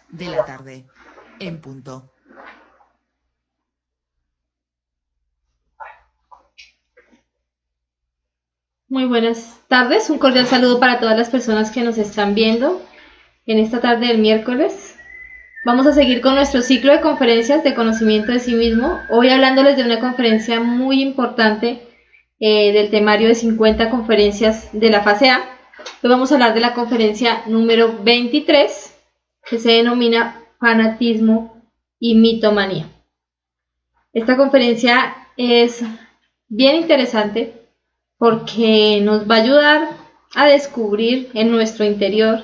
de la tarde, en punto. Muy buenas tardes, un cordial saludo para todas las personas que nos están viendo en esta tarde del miércoles. Vamos a seguir con nuestro ciclo de conferencias de conocimiento de sí mismo, hoy hablándoles de una conferencia muy importante del temario de 50 conferencias de la fase A. Hoy vamos a hablar de la conferencia número 23, que se denomina Fanatismo y Mitomanía. Esta conferencia es bien interesante porque nos va a ayudar a descubrir en nuestro interior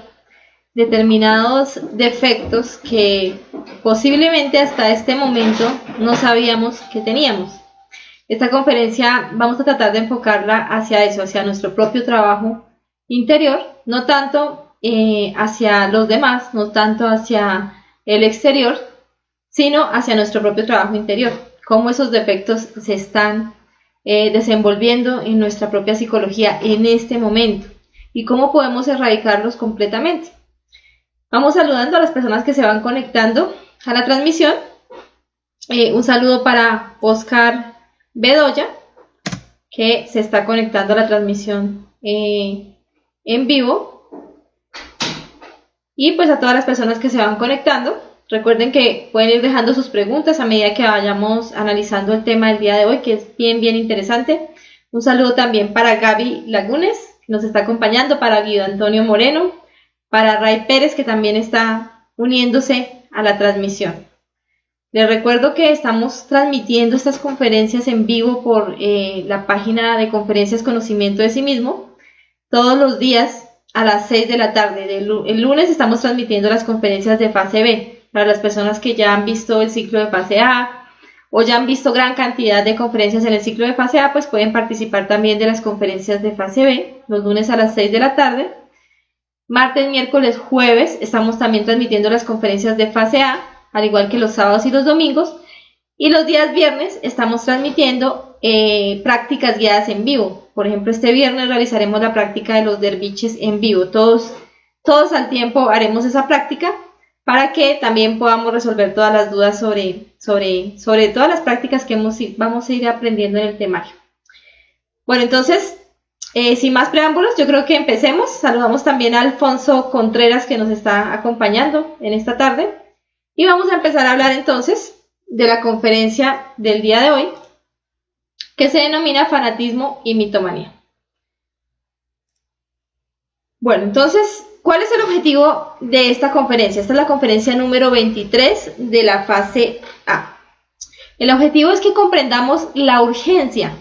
determinados defectos que posiblemente hasta este momento no sabíamos que teníamos. Esta conferencia vamos a tratar de enfocarla hacia eso, hacia nuestro propio trabajo interior, no tanto hacia los demás, no tanto hacia el exterior, sino hacia nuestro propio trabajo interior, cómo esos defectos se están desenvolviendo en nuestra propia psicología en este momento y cómo podemos erradicarlos completamente. Vamos saludando a las personas que se van conectando a la transmisión. Un saludo para Oscar Bedoya, que se está conectando a la transmisión en vivo. Y pues a todas las personas que se van conectando, recuerden que pueden ir dejando sus preguntas a medida que vayamos analizando el tema del día de hoy, que es bien interesante. Un saludo también para Gaby Lagunes, que nos está acompañando, para Guido Antonio Moreno, para Ray Pérez, que también está uniéndose a la transmisión. Les recuerdo que estamos transmitiendo estas conferencias en vivo por la página de Conferencias Conocimiento de sí mismo, todos los días a las 6 de la tarde. El lunes estamos transmitiendo las conferencias de fase B, para las personas que ya han visto el ciclo de fase A o ya han visto gran cantidad de conferencias en el ciclo de fase A, pues pueden participar también de las conferencias de fase B, los lunes a las 6 de la tarde. Martes, miércoles, jueves estamos también transmitiendo las conferencias de fase A, al igual que los sábados y los domingos. Y los días viernes estamos transmitiendo prácticas guiadas en vivo. Por ejemplo, este viernes realizaremos la práctica de los derviches en vivo. Todos al tiempo haremos esa práctica para que también podamos resolver todas las dudas sobre todas las prácticas que vamos a ir aprendiendo en el temario. Bueno, entonces, sin más preámbulos, yo creo que empecemos. Saludamos también a Alfonso Contreras, que nos está acompañando en esta tarde. Y vamos a empezar a hablar entonces de la conferencia del día de hoy, que se denomina Fanatismo y Mitomanía. Bueno, entonces, ¿cuál es el objetivo de esta conferencia? Esta es la conferencia número 23 de la fase A. El objetivo es que comprendamos la urgencia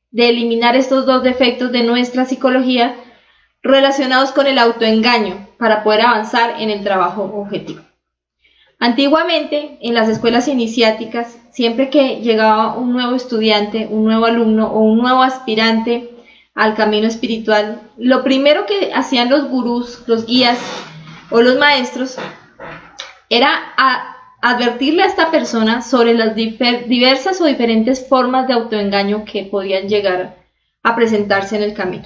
de eliminar estos dos defectos de nuestra psicología relacionados con el autoengaño para poder avanzar en el trabajo objetivo. Antiguamente, en las escuelas iniciáticas, siempre que llegaba un nuevo estudiante, un nuevo alumno o un nuevo aspirante al camino espiritual, lo primero que hacían los gurús, los guías o los maestros era advertirle a esta persona sobre las diversas o diferentes formas de autoengaño que podían llegar a presentarse en el camino.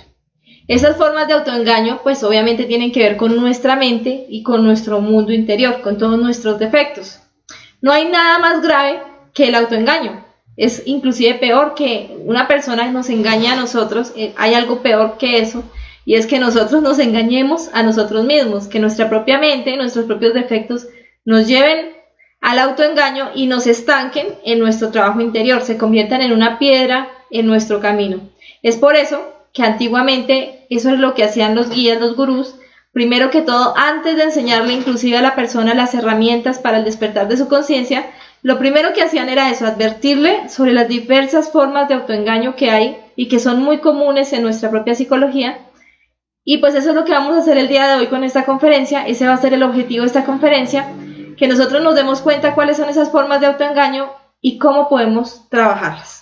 Esas formas de autoengaño pues obviamente tienen que ver con nuestra mente y con nuestro mundo interior, con todos nuestros defectos. No hay nada más grave que el autoengaño. Es inclusive peor que una persona nos engañe a nosotros. Hay algo peor que eso, y es que nosotros nos engañemos a nosotros mismos, que nuestra propia mente, nuestros propios defectos nos lleven al autoengaño y nos estanquen en nuestro trabajo interior, se conviertan en una piedra en nuestro camino. Es por eso que antiguamente eso es lo que hacían los guías, los gurús. Primero que todo, antes de enseñarle inclusive a la persona las herramientas para el despertar de su conciencia, lo primero que hacían era eso, advertirle sobre las diversas formas de autoengaño que hay y que son muy comunes en nuestra propia psicología. Y pues eso es lo que vamos a hacer el día de hoy con esta conferencia. Ese va a ser el objetivo de esta conferencia, que nosotros nos demos cuenta cuáles son esas formas de autoengaño y cómo podemos trabajarlas.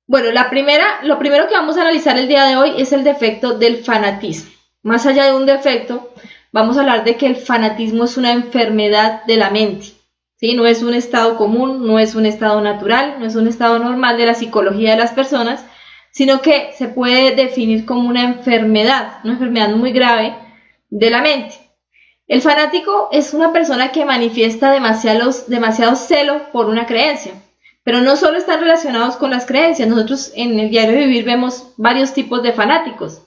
Bueno, lo primero que vamos a analizar el día de hoy es el defecto del fanatismo. Más allá de un defecto, vamos a hablar de que el fanatismo es una enfermedad de la mente, ¿sí? No es un estado común, no es un estado natural, no es un estado normal de la psicología de las personas, sino que se puede definir como una enfermedad muy grave de la mente. El fanático es una persona que manifiesta demasiado celo por una creencia, pero no solo están relacionados con las creencias. Nosotros en el diario vivir vemos varios tipos de fanáticos.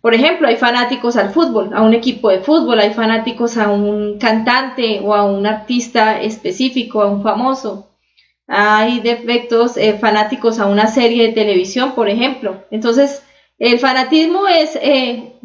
Por ejemplo, hay fanáticos al fútbol, a un equipo de fútbol, hay fanáticos a un cantante o a un artista específico, a un famoso. Hay fanáticos a una serie de televisión, por ejemplo. Entonces, el fanatismo es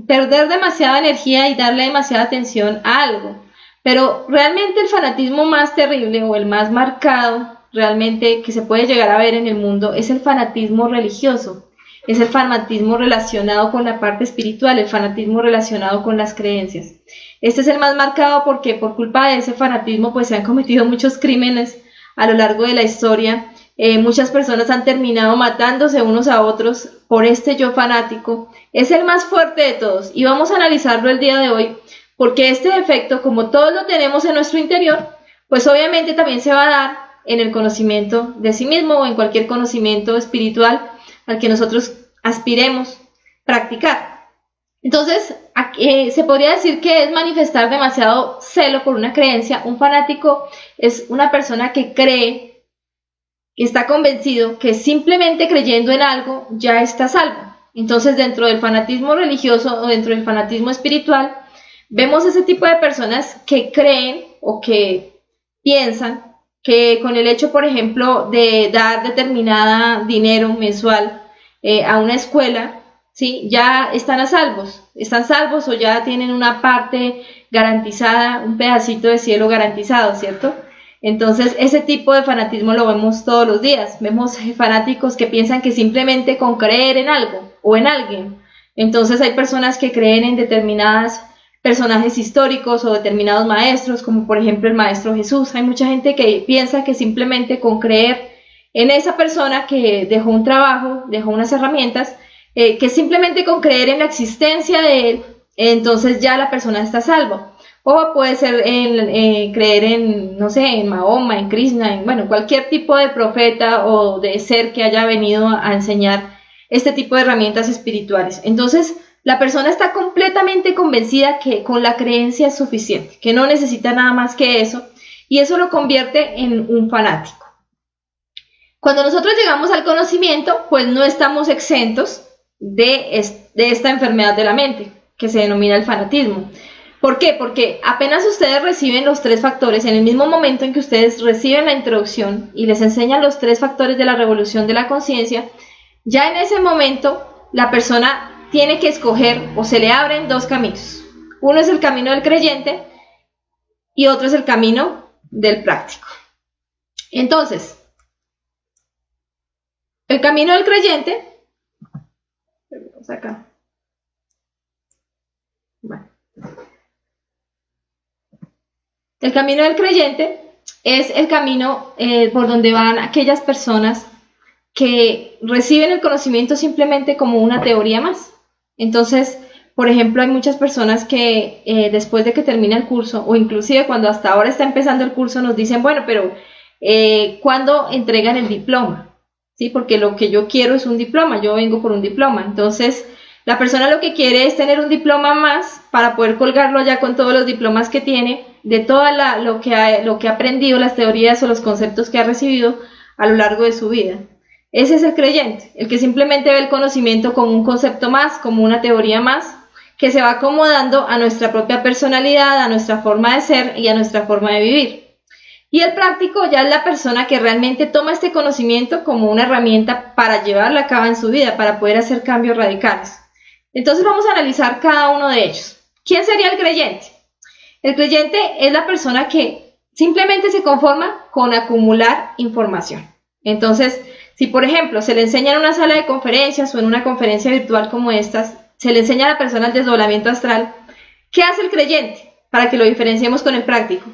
perder demasiada energía y darle demasiada atención a algo. Pero realmente el fanatismo más terrible o el más marcado realmente que se puede llegar a ver en el mundo es el fanatismo religioso. Es el fanatismo relacionado con la parte espiritual, el fanatismo relacionado con las creencias. Este es el más marcado porque por culpa de ese fanatismo pues se han cometido muchos crímenes a lo largo de la historia. Muchas personas han terminado matándose unos a otros por este yo fanático. Es el más fuerte de todos y vamos a analizarlo el día de hoy porque este defecto, como todos lo tenemos en nuestro interior, pues obviamente también se va a dar en el conocimiento de sí mismo o en cualquier conocimiento espiritual al que nosotros aspiremos practicar. Entonces, se podría decir que es manifestar demasiado celo por una creencia. Un fanático es una persona que cree, que está convencido que simplemente creyendo en algo ya está salvo. Entonces, dentro del fanatismo religioso o dentro del fanatismo espiritual, vemos ese tipo de personas que creen o que piensan que con el hecho, por ejemplo, de dar determinada dinero mensual a una escuela, ¿sí? Ya están salvos o ya tienen una parte garantizada, un pedacito de cielo garantizado, ¿cierto? Entonces, ese tipo de fanatismo lo vemos todos los días. Vemos fanáticos que piensan que simplemente con creer en algo o en alguien. Entonces, hay personas que creen en determinadas personajes históricos o determinados maestros, como por ejemplo el maestro Jesús. Hay mucha gente que piensa que simplemente con creer en esa persona que dejó un trabajo, dejó unas herramientas, que simplemente con creer en la existencia de él, entonces ya la persona está salva. O puede ser creer en, no sé, en Mahoma, en Krishna, en cualquier tipo de profeta o de ser que haya venido a enseñar este tipo de herramientas espirituales. Entonces, la persona está completamente convencida que con la creencia es suficiente, que no necesita nada más que eso, y eso lo convierte en un fanático. Cuando nosotros llegamos al conocimiento, pues no estamos exentos de esta enfermedad de la mente, que se denomina el fanatismo. ¿Por qué? Porque apenas ustedes reciben los 3 factores, en el mismo momento en que ustedes reciben la introducción y les enseñan los 3 factores de la revolución de la conciencia, ya en ese momento la persona tiene que escoger o se le abren 2 caminos. Uno es el camino del creyente y otro es el camino del práctico. Entonces, el camino del creyente, vamos acá. Bueno. El camino del creyente es el camino por donde van aquellas personas que reciben el conocimiento simplemente como una teoría más. Entonces, por ejemplo, hay muchas personas que después de que termina el curso, o inclusive cuando hasta ahora está empezando el curso, nos dicen, bueno, pero ¿cuándo entregan el diploma? ¿Sí? Porque lo que yo quiero es un diploma, yo vengo por un diploma. Entonces, la persona lo que quiere es tener un diploma más para poder colgarlo ya con todos los diplomas que tiene, de todo lo que ha aprendido, las teorías o los conceptos que ha recibido a lo largo de su vida. Ese es el creyente, el que simplemente ve el conocimiento como un concepto más, como una teoría más, que se va acomodando a nuestra propia personalidad, a nuestra forma de ser y a nuestra forma de vivir. Y el práctico ya es la persona que realmente toma este conocimiento como una herramienta para llevarla a cabo en su vida, para poder hacer cambios radicales. Entonces vamos a analizar cada uno de ellos. ¿Quién sería el creyente? El creyente es la persona que simplemente se conforma con acumular información. Entonces, si por ejemplo se le enseña en una sala de conferencias o en una conferencia virtual como estas, se le enseña a la persona el desdoblamiento astral, ¿qué hace el creyente? Para que lo diferenciemos con el práctico.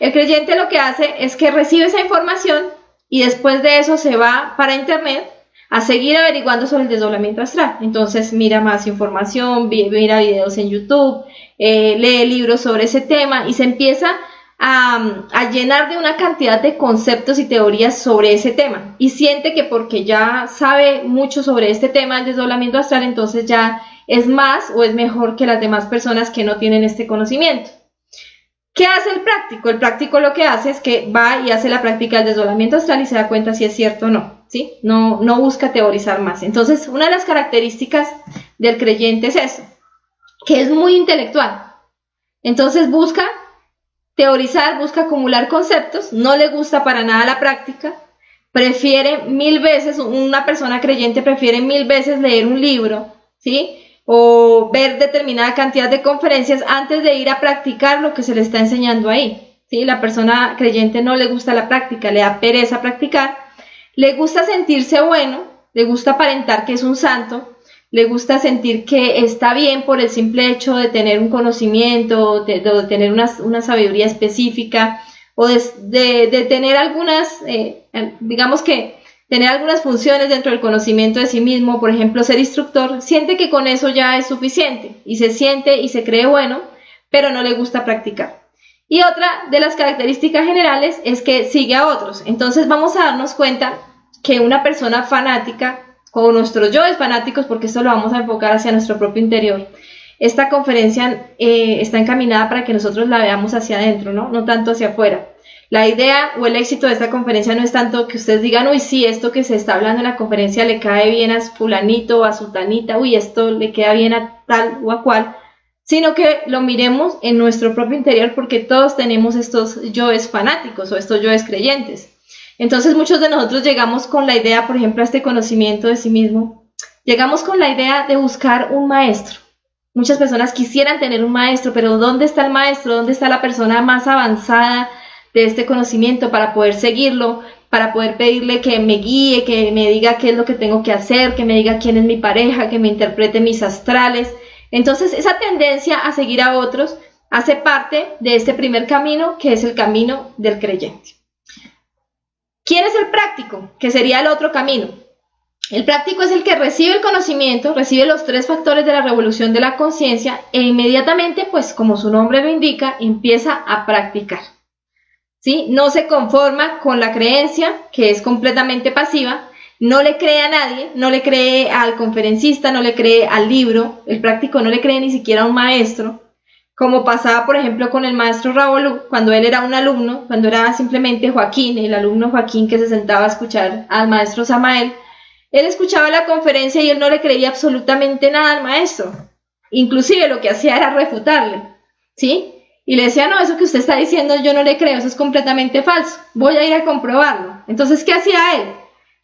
El creyente lo que hace es que recibe esa información y después de eso se va para internet a seguir averiguando sobre el desdoblamiento astral. Entonces mira más información, mira videos en YouTube, lee libros sobre ese tema y se empieza a llenar de una cantidad de conceptos y teorías sobre ese tema y siente que porque ya sabe mucho sobre este tema del desdoblamiento astral, entonces ya es más o es mejor que las demás personas que no tienen este conocimiento. ¿Qué hace el práctico? El práctico lo que hace es que va y hace la práctica del desdoblamiento astral y se da cuenta si es cierto o no, ¿sí? No busca teorizar más. Entonces, una de las características del creyente es eso, que es muy intelectual. Entonces busca teorizar, busca acumular conceptos, no le gusta para nada la práctica, prefiere 1000 veces, una persona creyente prefiere 1000 veces leer un libro, ¿sí? O ver determinada cantidad de conferencias antes de ir a practicar lo que se le está enseñando ahí, ¿sí? La persona creyente no le gusta la práctica, le da pereza practicar, le gusta sentirse bueno, le gusta aparentar que es un santo, le gusta sentir que está bien por el simple hecho de tener un conocimiento, de tener una sabiduría específica, o de tener algunas, digamos que tener algunas funciones dentro del conocimiento de sí mismo, por ejemplo, ser instructor, siente que con eso ya es suficiente y se siente y se cree bueno, pero no le gusta practicar. Y otra de las características generales es que sigue a otros. Entonces vamos a darnos cuenta que una persona fanática, o nuestros yoes fanáticos, porque esto lo vamos a enfocar hacia nuestro propio interior, esta conferencia está encaminada para que nosotros la veamos hacia adentro, no tanto hacia afuera. La idea o el éxito de esta conferencia no es tanto que ustedes digan, uy, sí, esto que se está hablando en la conferencia le cae bien a fulanito o a sutanita, uy, esto le queda bien a tal o a cual, sino que lo miremos en nuestro propio interior, porque todos tenemos estos yoes fanáticos o estos yoes creyentes. Entonces muchos de nosotros llegamos con la idea, por ejemplo, a este conocimiento de sí mismo, llegamos con la idea de buscar un maestro. Muchas personas quisieran tener un maestro, pero ¿dónde está el maestro? ¿Dónde está la persona más avanzada de este conocimiento para poder seguirlo, para poder pedirle que me guíe, que me diga qué es lo que tengo que hacer, que me diga quién es mi pareja, que me interprete mis astrales? Entonces, esa tendencia a seguir a otros hace parte de este primer camino, que es el camino del creyente. ¿Quién es el práctico? Que sería el otro camino. El práctico es el que recibe el conocimiento, recibe los 3 factores de la revolución de la conciencia e inmediatamente, pues como su nombre lo indica, empieza a practicar. ¿Sí? No se conforma con la creencia, que es completamente pasiva, no le cree a nadie, no le cree al conferencista, no le cree al libro, el práctico no le cree ni siquiera a un maestro, como pasaba por ejemplo con el maestro Ravolú, cuando él era un alumno, cuando era simplemente Joaquín, el alumno Joaquín que se sentaba a escuchar al maestro Samael. Él escuchaba la conferencia y él no le creía absolutamente nada al maestro, inclusive lo que hacía era refutarle, ¿sí? Y le decía, no, eso que usted está diciendo yo no le creo, eso es completamente falso, voy a ir a comprobarlo. Entonces, ¿qué hacía él?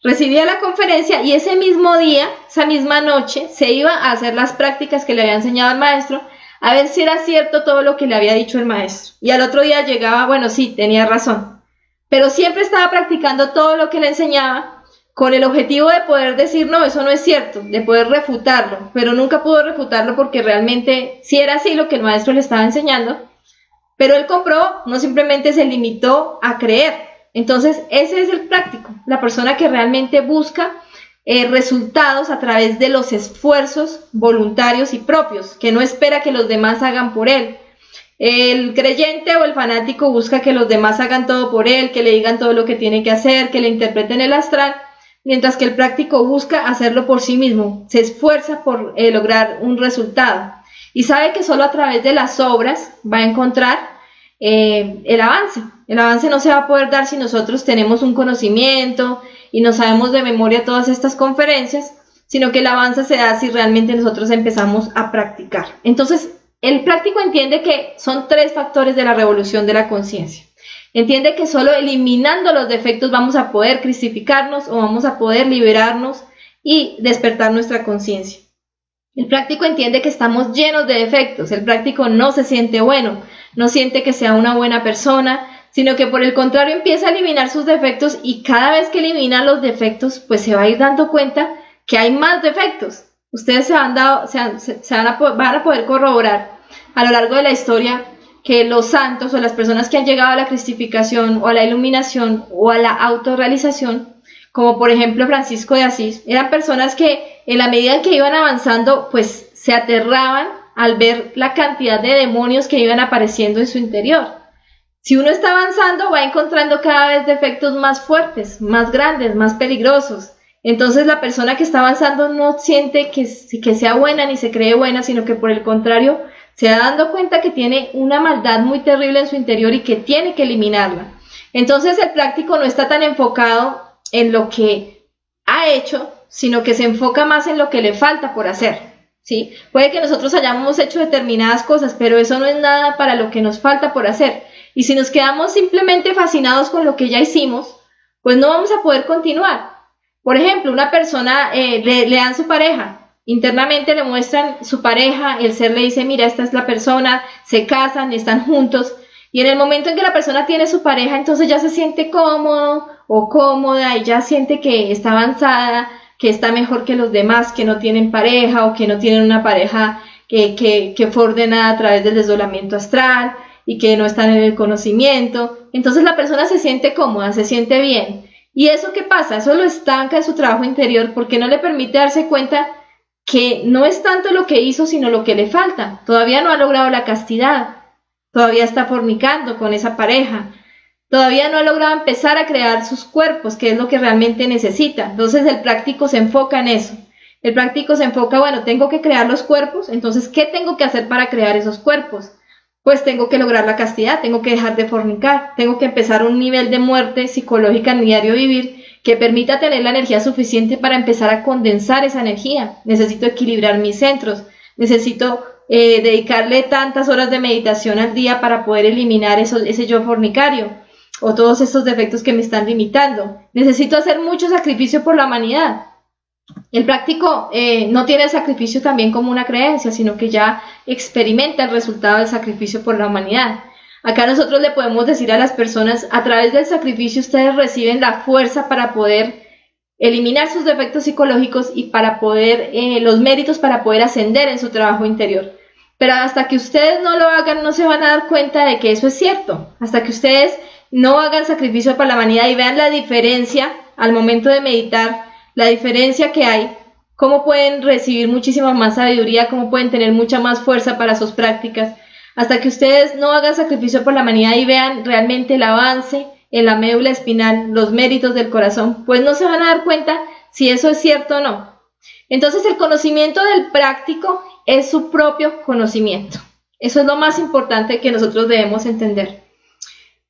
Recibía la conferencia y ese mismo día, esa misma noche, se iba a hacer las prácticas que le había enseñado el maestro, a ver si era cierto todo lo que le había dicho el maestro. Y al otro día llegaba, bueno, sí, tenía razón, pero siempre estaba practicando todo lo que le enseñaba con el objetivo de poder decir, no, eso no es cierto, de poder refutarlo, pero nunca pudo refutarlo porque realmente sí era así lo que el maestro le estaba enseñando. Pero él comprobó, no simplemente se limitó a creer. Entonces, ese es el práctico, la persona que realmente busca resultados a través de los esfuerzos voluntarios y propios, que no espera que los demás hagan por él. El creyente o el fanático busca que los demás hagan todo por él, que le digan todo lo que tiene que hacer, que le interpreten el astral, mientras que el práctico busca hacerlo por sí mismo, se esfuerza por lograr un resultado. Y sabe que solo a través de las obras va a encontrar el avance. El avance no se va a poder dar si nosotros tenemos un conocimiento y no sabemos de memoria todas estas conferencias, sino que el avance se da si realmente nosotros empezamos a practicar. Entonces, el práctico entiende que son 3 factores de la revolución de la conciencia. Entiende que solo eliminando los defectos vamos a poder cristificarnos o vamos a poder liberarnos y despertar nuestra conciencia. El práctico entiende que estamos llenos de defectos. El práctico no se siente bueno, no siente que sea una buena persona, sino que por el contrario empieza a eliminar sus defectos y cada vez que elimina los defectos, pues se va a ir dando cuenta que hay más defectos. Ustedes van a poder corroborar a lo largo de la historia que los santos o las personas que han llegado a la cristificación o a la iluminación o a la autorrealización, como por ejemplo Francisco de Asís, eran personas que en la medida en que iban avanzando, pues se aterraban al ver la cantidad de demonios que iban apareciendo en su interior. Si uno está avanzando, va encontrando cada vez defectos más fuertes, más grandes, más peligrosos. Entonces la persona que está avanzando no siente que sea buena ni se cree buena, sino que por el contrario se va dando cuenta que tiene una maldad muy terrible en su interior y que tiene que eliminarla. Entonces el práctico no está tan enfocado en lo que ha hecho, sino que se enfoca más en lo que le falta por hacer, ¿sí? Puede que nosotros hayamos hecho determinadas cosas, pero eso no es nada para lo que nos falta por hacer. Y si nos quedamos simplemente fascinados con lo que ya hicimos, pues no vamos a poder continuar. Por ejemplo, una persona le dan su pareja, internamente le muestran su pareja, el ser le dice, mira, esta es la persona, se casan, están juntos, y en el momento en que la persona tiene su pareja, entonces ya se siente cómodo o cómoda y ya siente que está avanzada, que está mejor que los demás que no tienen pareja o que no tienen una pareja que fue ordenada a través del desdoblamiento astral y que no están en el conocimiento. Entonces la persona se siente cómoda, se siente bien. ¿Y eso qué pasa? Eso lo estanca en su trabajo interior porque no le permite darse cuenta que no es tanto lo que hizo, sino lo que le falta. Todavía no ha logrado la castidad, todavía está fornicando con esa pareja, todavía no ha logrado empezar a crear sus cuerpos, que es lo que realmente necesita. Entonces el práctico se enfoca en eso. El práctico se enfoca, bueno, tengo que crear los cuerpos, entonces, ¿qué tengo que hacer para crear esos cuerpos? Pues tengo que lograr la castidad, tengo que dejar de fornicar, tengo que empezar un nivel de muerte psicológica en mi diario vivir que permita tener la energía suficiente para empezar a condensar esa energía. Necesito equilibrar mis centros, necesito dedicarle tantas horas de meditación al día para poder eliminar ese yo fornicario o todos estos defectos que me están limitando. Necesito hacer mucho sacrificio por la humanidad. El práctico no tiene el sacrificio también como una creencia, sino que ya experimenta el resultado del sacrificio por la humanidad. Acá nosotros le podemos decir a las personas, a través del sacrificio ustedes reciben la fuerza para poder eliminar sus defectos psicológicos y para poder, los méritos para poder ascender en su trabajo interior. Pero hasta que ustedes no lo hagan, no se van a dar cuenta de que eso es cierto. Hasta que ustedes no hagan sacrificio para la humanidad y vean la diferencia al momento de meditar, la diferencia que hay, cómo pueden recibir muchísima más sabiduría, cómo pueden tener mucha más fuerza para sus prácticas, hasta que ustedes no hagan sacrificio por la humanidad y vean realmente el avance en la médula espinal, los méritos del corazón, pues no se van a dar cuenta si eso es cierto o no. Entonces el conocimiento del práctico es su propio conocimiento. Eso es lo más importante que nosotros debemos entender.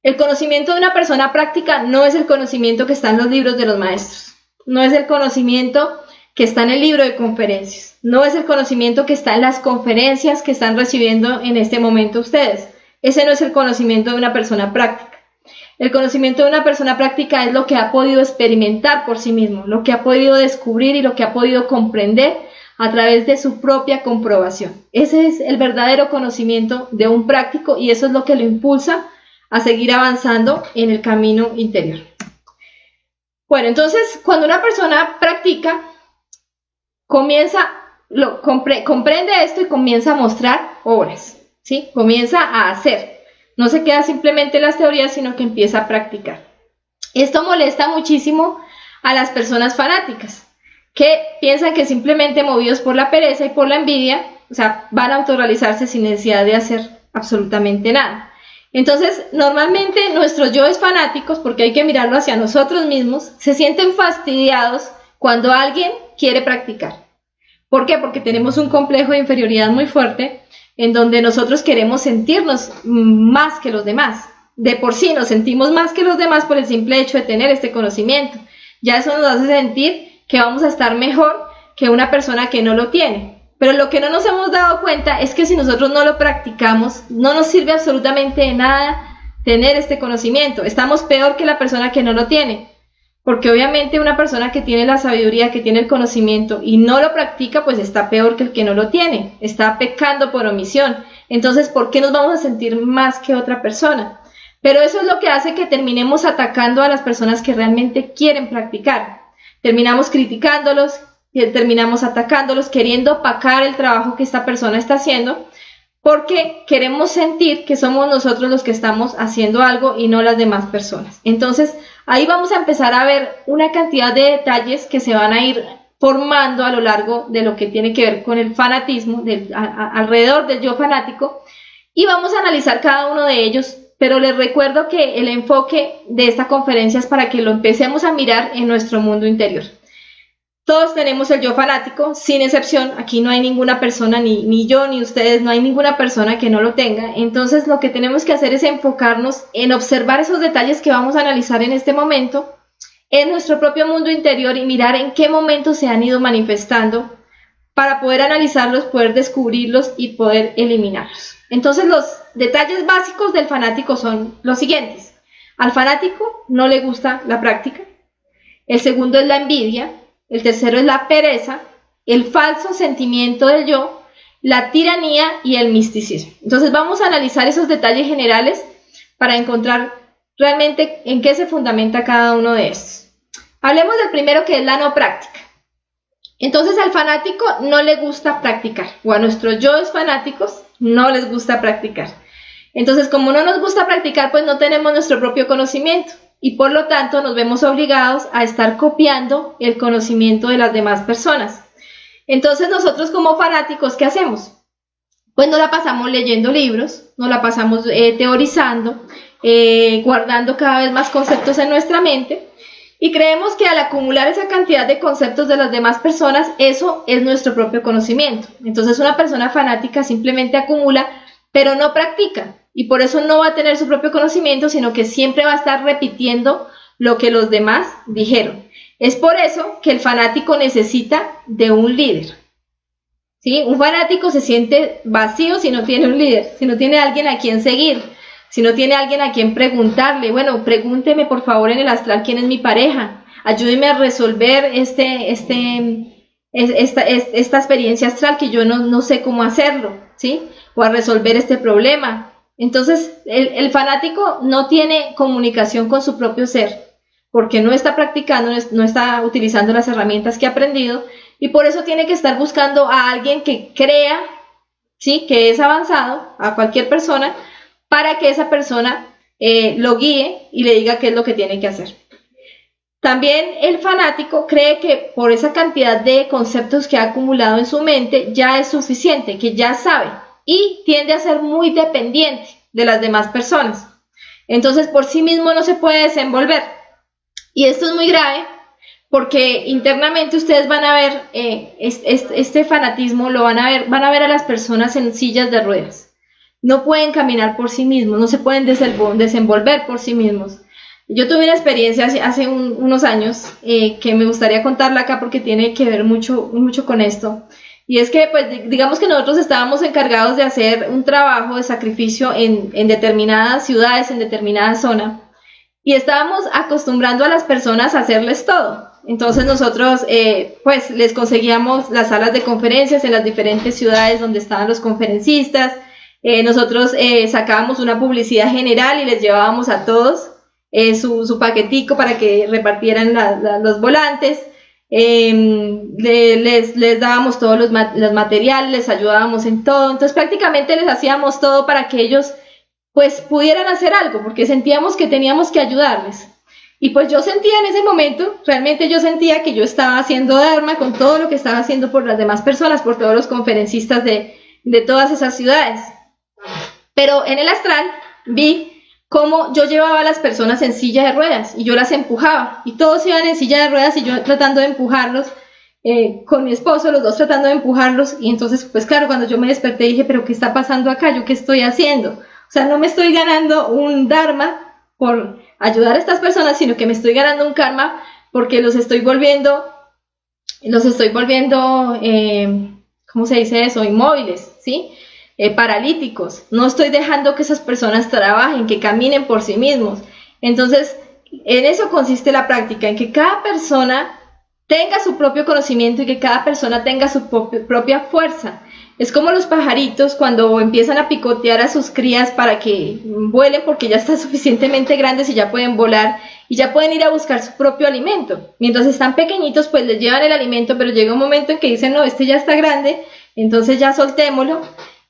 El conocimiento de una persona práctica no es el conocimiento que está en los libros de los maestros. No es el conocimiento que está en el libro de conferencias, no es el conocimiento que está en las conferencias que están recibiendo en este momento ustedes. Ese no es el conocimiento de una persona práctica. El conocimiento de una persona práctica es lo que ha podido experimentar por sí mismo, lo que ha podido descubrir y lo que ha podido comprender a través de su propia comprobación. Ese es el verdadero conocimiento de un práctico y eso es lo que lo impulsa a seguir avanzando en el camino interior. Bueno, entonces, cuando una persona practica, comprende esto y comienza a mostrar obras, ¿sí? Comienza a hacer. No se queda simplemente en las teorías, sino que empieza a practicar. Esto molesta muchísimo a las personas fanáticas, que piensan que simplemente movidos por la pereza y por la envidia, o sea, van a autorrealizarse sin necesidad de hacer absolutamente nada. Entonces, normalmente nuestros yoes fanáticos, porque hay que mirarlo hacia nosotros mismos, se sienten fastidiados cuando alguien quiere practicar. ¿Por qué? Porque tenemos un complejo de inferioridad muy fuerte en donde nosotros queremos sentirnos más que los demás. De por sí nos sentimos más que los demás por el simple hecho de tener este conocimiento. Ya eso nos hace sentir que vamos a estar mejor que una persona que no lo tiene. Pero lo que no nos hemos dado cuenta es que si nosotros no lo practicamos, no nos sirve absolutamente de nada tener este conocimiento. Estamos peor que la persona que no lo tiene. Porque obviamente una persona que tiene la sabiduría, que tiene el conocimiento y no lo practica, pues está peor que el que no lo tiene. Está pecando por omisión. Entonces, ¿por qué nos vamos a sentir más que otra persona? Pero eso es lo que hace que terminemos atacando a las personas que realmente quieren practicar. Terminamos criticándolos, terminamos atacándolos, queriendo opacar el trabajo que esta persona está haciendo, porque queremos sentir que somos nosotros los que estamos haciendo algo y no las demás personas. Entonces, ahí vamos a empezar a ver una cantidad de detalles que se van a ir formando a lo largo de lo que tiene que ver con el fanatismo, alrededor del yo fanático, y vamos a analizar cada uno de ellos, pero les recuerdo que el enfoque de esta conferencia es para que lo empecemos a mirar en nuestro mundo interior. Todos tenemos el yo fanático, sin excepción. Aquí no hay ninguna persona, ni yo, ni ustedes, no hay ninguna persona que no lo tenga. Entonces lo que tenemos que hacer es enfocarnos en observar esos detalles que vamos a analizar en este momento, en nuestro propio mundo interior, y mirar en qué momento se han ido manifestando para poder analizarlos, poder descubrirlos y poder eliminarlos. Entonces los detalles básicos del fanático son los siguientes. Al fanático no le gusta la práctica. El segundo es la envidia. El tercero es la pereza, el falso sentimiento del yo, la tiranía y el misticismo. Entonces vamos a analizar esos detalles generales para encontrar realmente en qué se fundamenta cada uno de estos. Hablemos del primero, que es la no práctica. Entonces al fanático no le gusta practicar, o a nuestros yoes fanáticos no les gusta practicar. Entonces, como no nos gusta practicar, pues no tenemos nuestro propio conocimiento. Y por lo tanto nos vemos obligados a estar copiando el conocimiento de las demás personas. Entonces nosotros como fanáticos, ¿qué hacemos? Pues nos la pasamos leyendo libros, nos la pasamos teorizando, guardando cada vez más conceptos en nuestra mente, y creemos que al acumular esa cantidad de conceptos de las demás personas, eso es nuestro propio conocimiento. Entonces una persona fanática simplemente acumula, pero no practica. Y por eso no va a tener su propio conocimiento, sino que siempre va a estar repitiendo lo que los demás dijeron. Es por eso que el fanático necesita de un líder. ¿Sí? Un fanático se siente vacío si no tiene un líder, si no tiene alguien a quien seguir, si no tiene alguien a quien preguntarle. Bueno, pregúnteme por favor en el astral quién es mi pareja. Ayúdeme a resolver esta experiencia astral que yo no sé cómo hacerlo, ¿sí? O a resolver este problema. Entonces, el fanático no tiene comunicación con su propio ser, porque no está practicando, no está utilizando las herramientas que ha aprendido, y por eso tiene que estar buscando a alguien que crea, ¿sí?, que es avanzado, a cualquier persona, para que esa persona lo guíe y le diga qué es lo que tiene que hacer. También el fanático cree que por esa cantidad de conceptos que ha acumulado en su mente ya es suficiente, que ya sabe, y tiende a ser muy dependiente de las demás personas. Entonces por sí mismo no se puede desenvolver. Y esto es muy grave porque internamente ustedes van a ver este fanatismo, lo van a ver a las personas en sillas de ruedas. No pueden caminar por sí mismos, no se pueden desenvolver por sí mismos. Yo tuve una experiencia hace unos años que me gustaría contarla acá porque tiene que ver mucho con esto. Y es que, pues, digamos que nosotros estábamos encargados de hacer un trabajo de sacrificio en determinadas ciudades, en determinada zona, y estábamos acostumbrando a las personas a hacerles todo. Entonces nosotros, pues, les conseguíamos las salas de conferencias en las diferentes ciudades donde estaban los conferencistas. Nosotros sacábamos una publicidad general y les llevábamos a todos su paquetico para que repartieran los volantes. Les dábamos todos los materiales, les ayudábamos en todo. Entonces prácticamente les hacíamos todo para que ellos pues pudieran hacer algo, porque sentíamos que teníamos que ayudarles. Y pues yo sentía en ese momento, realmente yo sentía que yo estaba haciendo Dharma con todo lo que estaba haciendo por las demás personas, por todos los conferencistas de todas esas ciudades. Pero en el astral vi cómo yo llevaba a las personas en silla de ruedas y yo las empujaba, y todos iban en silla de ruedas y yo tratando de empujarlos, con mi esposo, los dos tratando de empujarlos. Y entonces, pues claro, cuando yo me desperté dije, pero ¿qué está pasando acá? ¿Yo qué estoy haciendo? O sea, no me estoy ganando un dharma por ayudar a estas personas, sino que me estoy ganando un karma porque los estoy volviendo, ¿cómo se dice eso? Inmóviles, ¿sí? Paralíticos. No estoy dejando que esas personas trabajen, que caminen por sí mismos. Entonces, en eso consiste la práctica, en que cada persona tenga su propio conocimiento y que cada persona tenga su propia fuerza. Es como los pajaritos cuando empiezan a picotear a sus crías para que vuelen, porque ya están suficientemente grandes y ya pueden volar y ya pueden ir a buscar su propio alimento. Mientras están pequeñitos, pues les llevan el alimento, pero llega un momento en que dicen, no, este ya está grande, entonces ya soltémoslo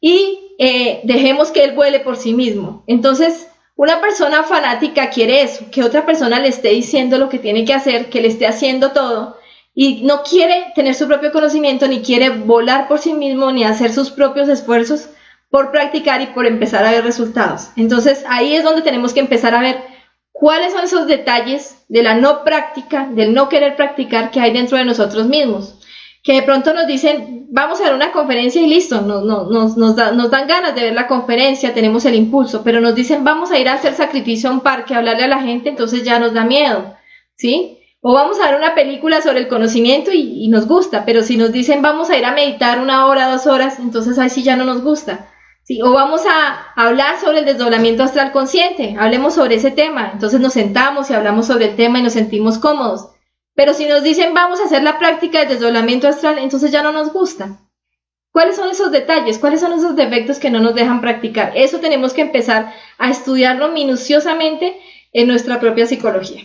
y dejemos que él vuele por sí mismo. Entonces, una persona fanática quiere eso, que otra persona le esté diciendo lo que tiene que hacer, que le esté haciendo todo, y no quiere tener su propio conocimiento, ni quiere volar por sí mismo, ni hacer sus propios esfuerzos por practicar y por empezar a ver resultados. Entonces, ahí es donde tenemos que empezar a ver cuáles son esos detalles de la no práctica, del no querer practicar que hay dentro de nosotros mismos. Que de pronto nos dicen, vamos a dar una conferencia y listo, nos dan ganas de ver la conferencia, tenemos el impulso, pero nos dicen, vamos a ir a hacer sacrificio a un parque, a hablarle a la gente, entonces ya nos da miedo, ¿sí? O vamos a ver una película sobre el conocimiento y nos gusta, pero si nos dicen, vamos a ir a meditar 1 hora, 2 horas, entonces ahí sí ya no nos gusta, ¿sí? O vamos a hablar sobre el desdoblamiento astral consciente, hablemos sobre ese tema, entonces nos sentamos y hablamos sobre el tema y nos sentimos cómodos. Pero si nos dicen vamos a hacer la práctica del desdoblamiento astral, entonces ya no nos gusta. ¿Cuáles son esos detalles? ¿Cuáles son esos defectos que no nos dejan practicar? Eso tenemos que empezar a estudiarlo minuciosamente en nuestra propia psicología.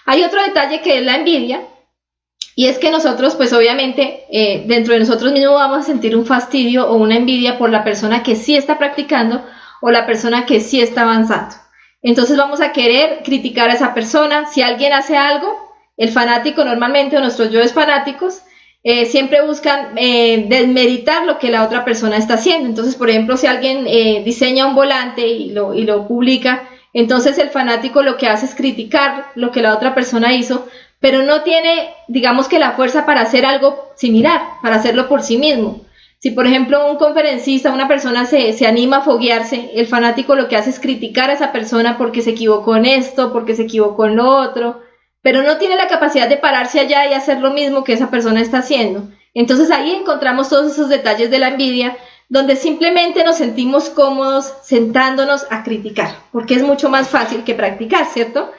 Hay otro detalle que es la envidia, y es que nosotros, pues obviamente, dentro de nosotros mismos vamos a sentir un fastidio o una envidia por la persona que sí está practicando o la persona que sí está avanzando. Entonces vamos a querer criticar a esa persona. Si alguien hace algo, el fanático normalmente, o nuestros yoes fanáticos, siempre buscan desmeritar lo que la otra persona está haciendo. Entonces, por ejemplo, si alguien diseña un volante y lo publica, entonces el fanático lo que hace es criticar lo que la otra persona hizo, pero no tiene, digamos que la fuerza para hacer algo similar, para hacerlo por sí mismo. Si, por ejemplo, un conferencista, una persona se anima a foguearse, el fanático lo que hace es criticar a esa persona porque se equivocó en esto, porque se equivocó en lo otro, pero no tiene la capacidad de pararse allá y hacer lo mismo que esa persona está haciendo. Entonces ahí encontramos todos esos detalles de la envidia, donde simplemente nos sentimos cómodos sentándonos a criticar, porque es mucho más fácil que practicar, ¿cierto?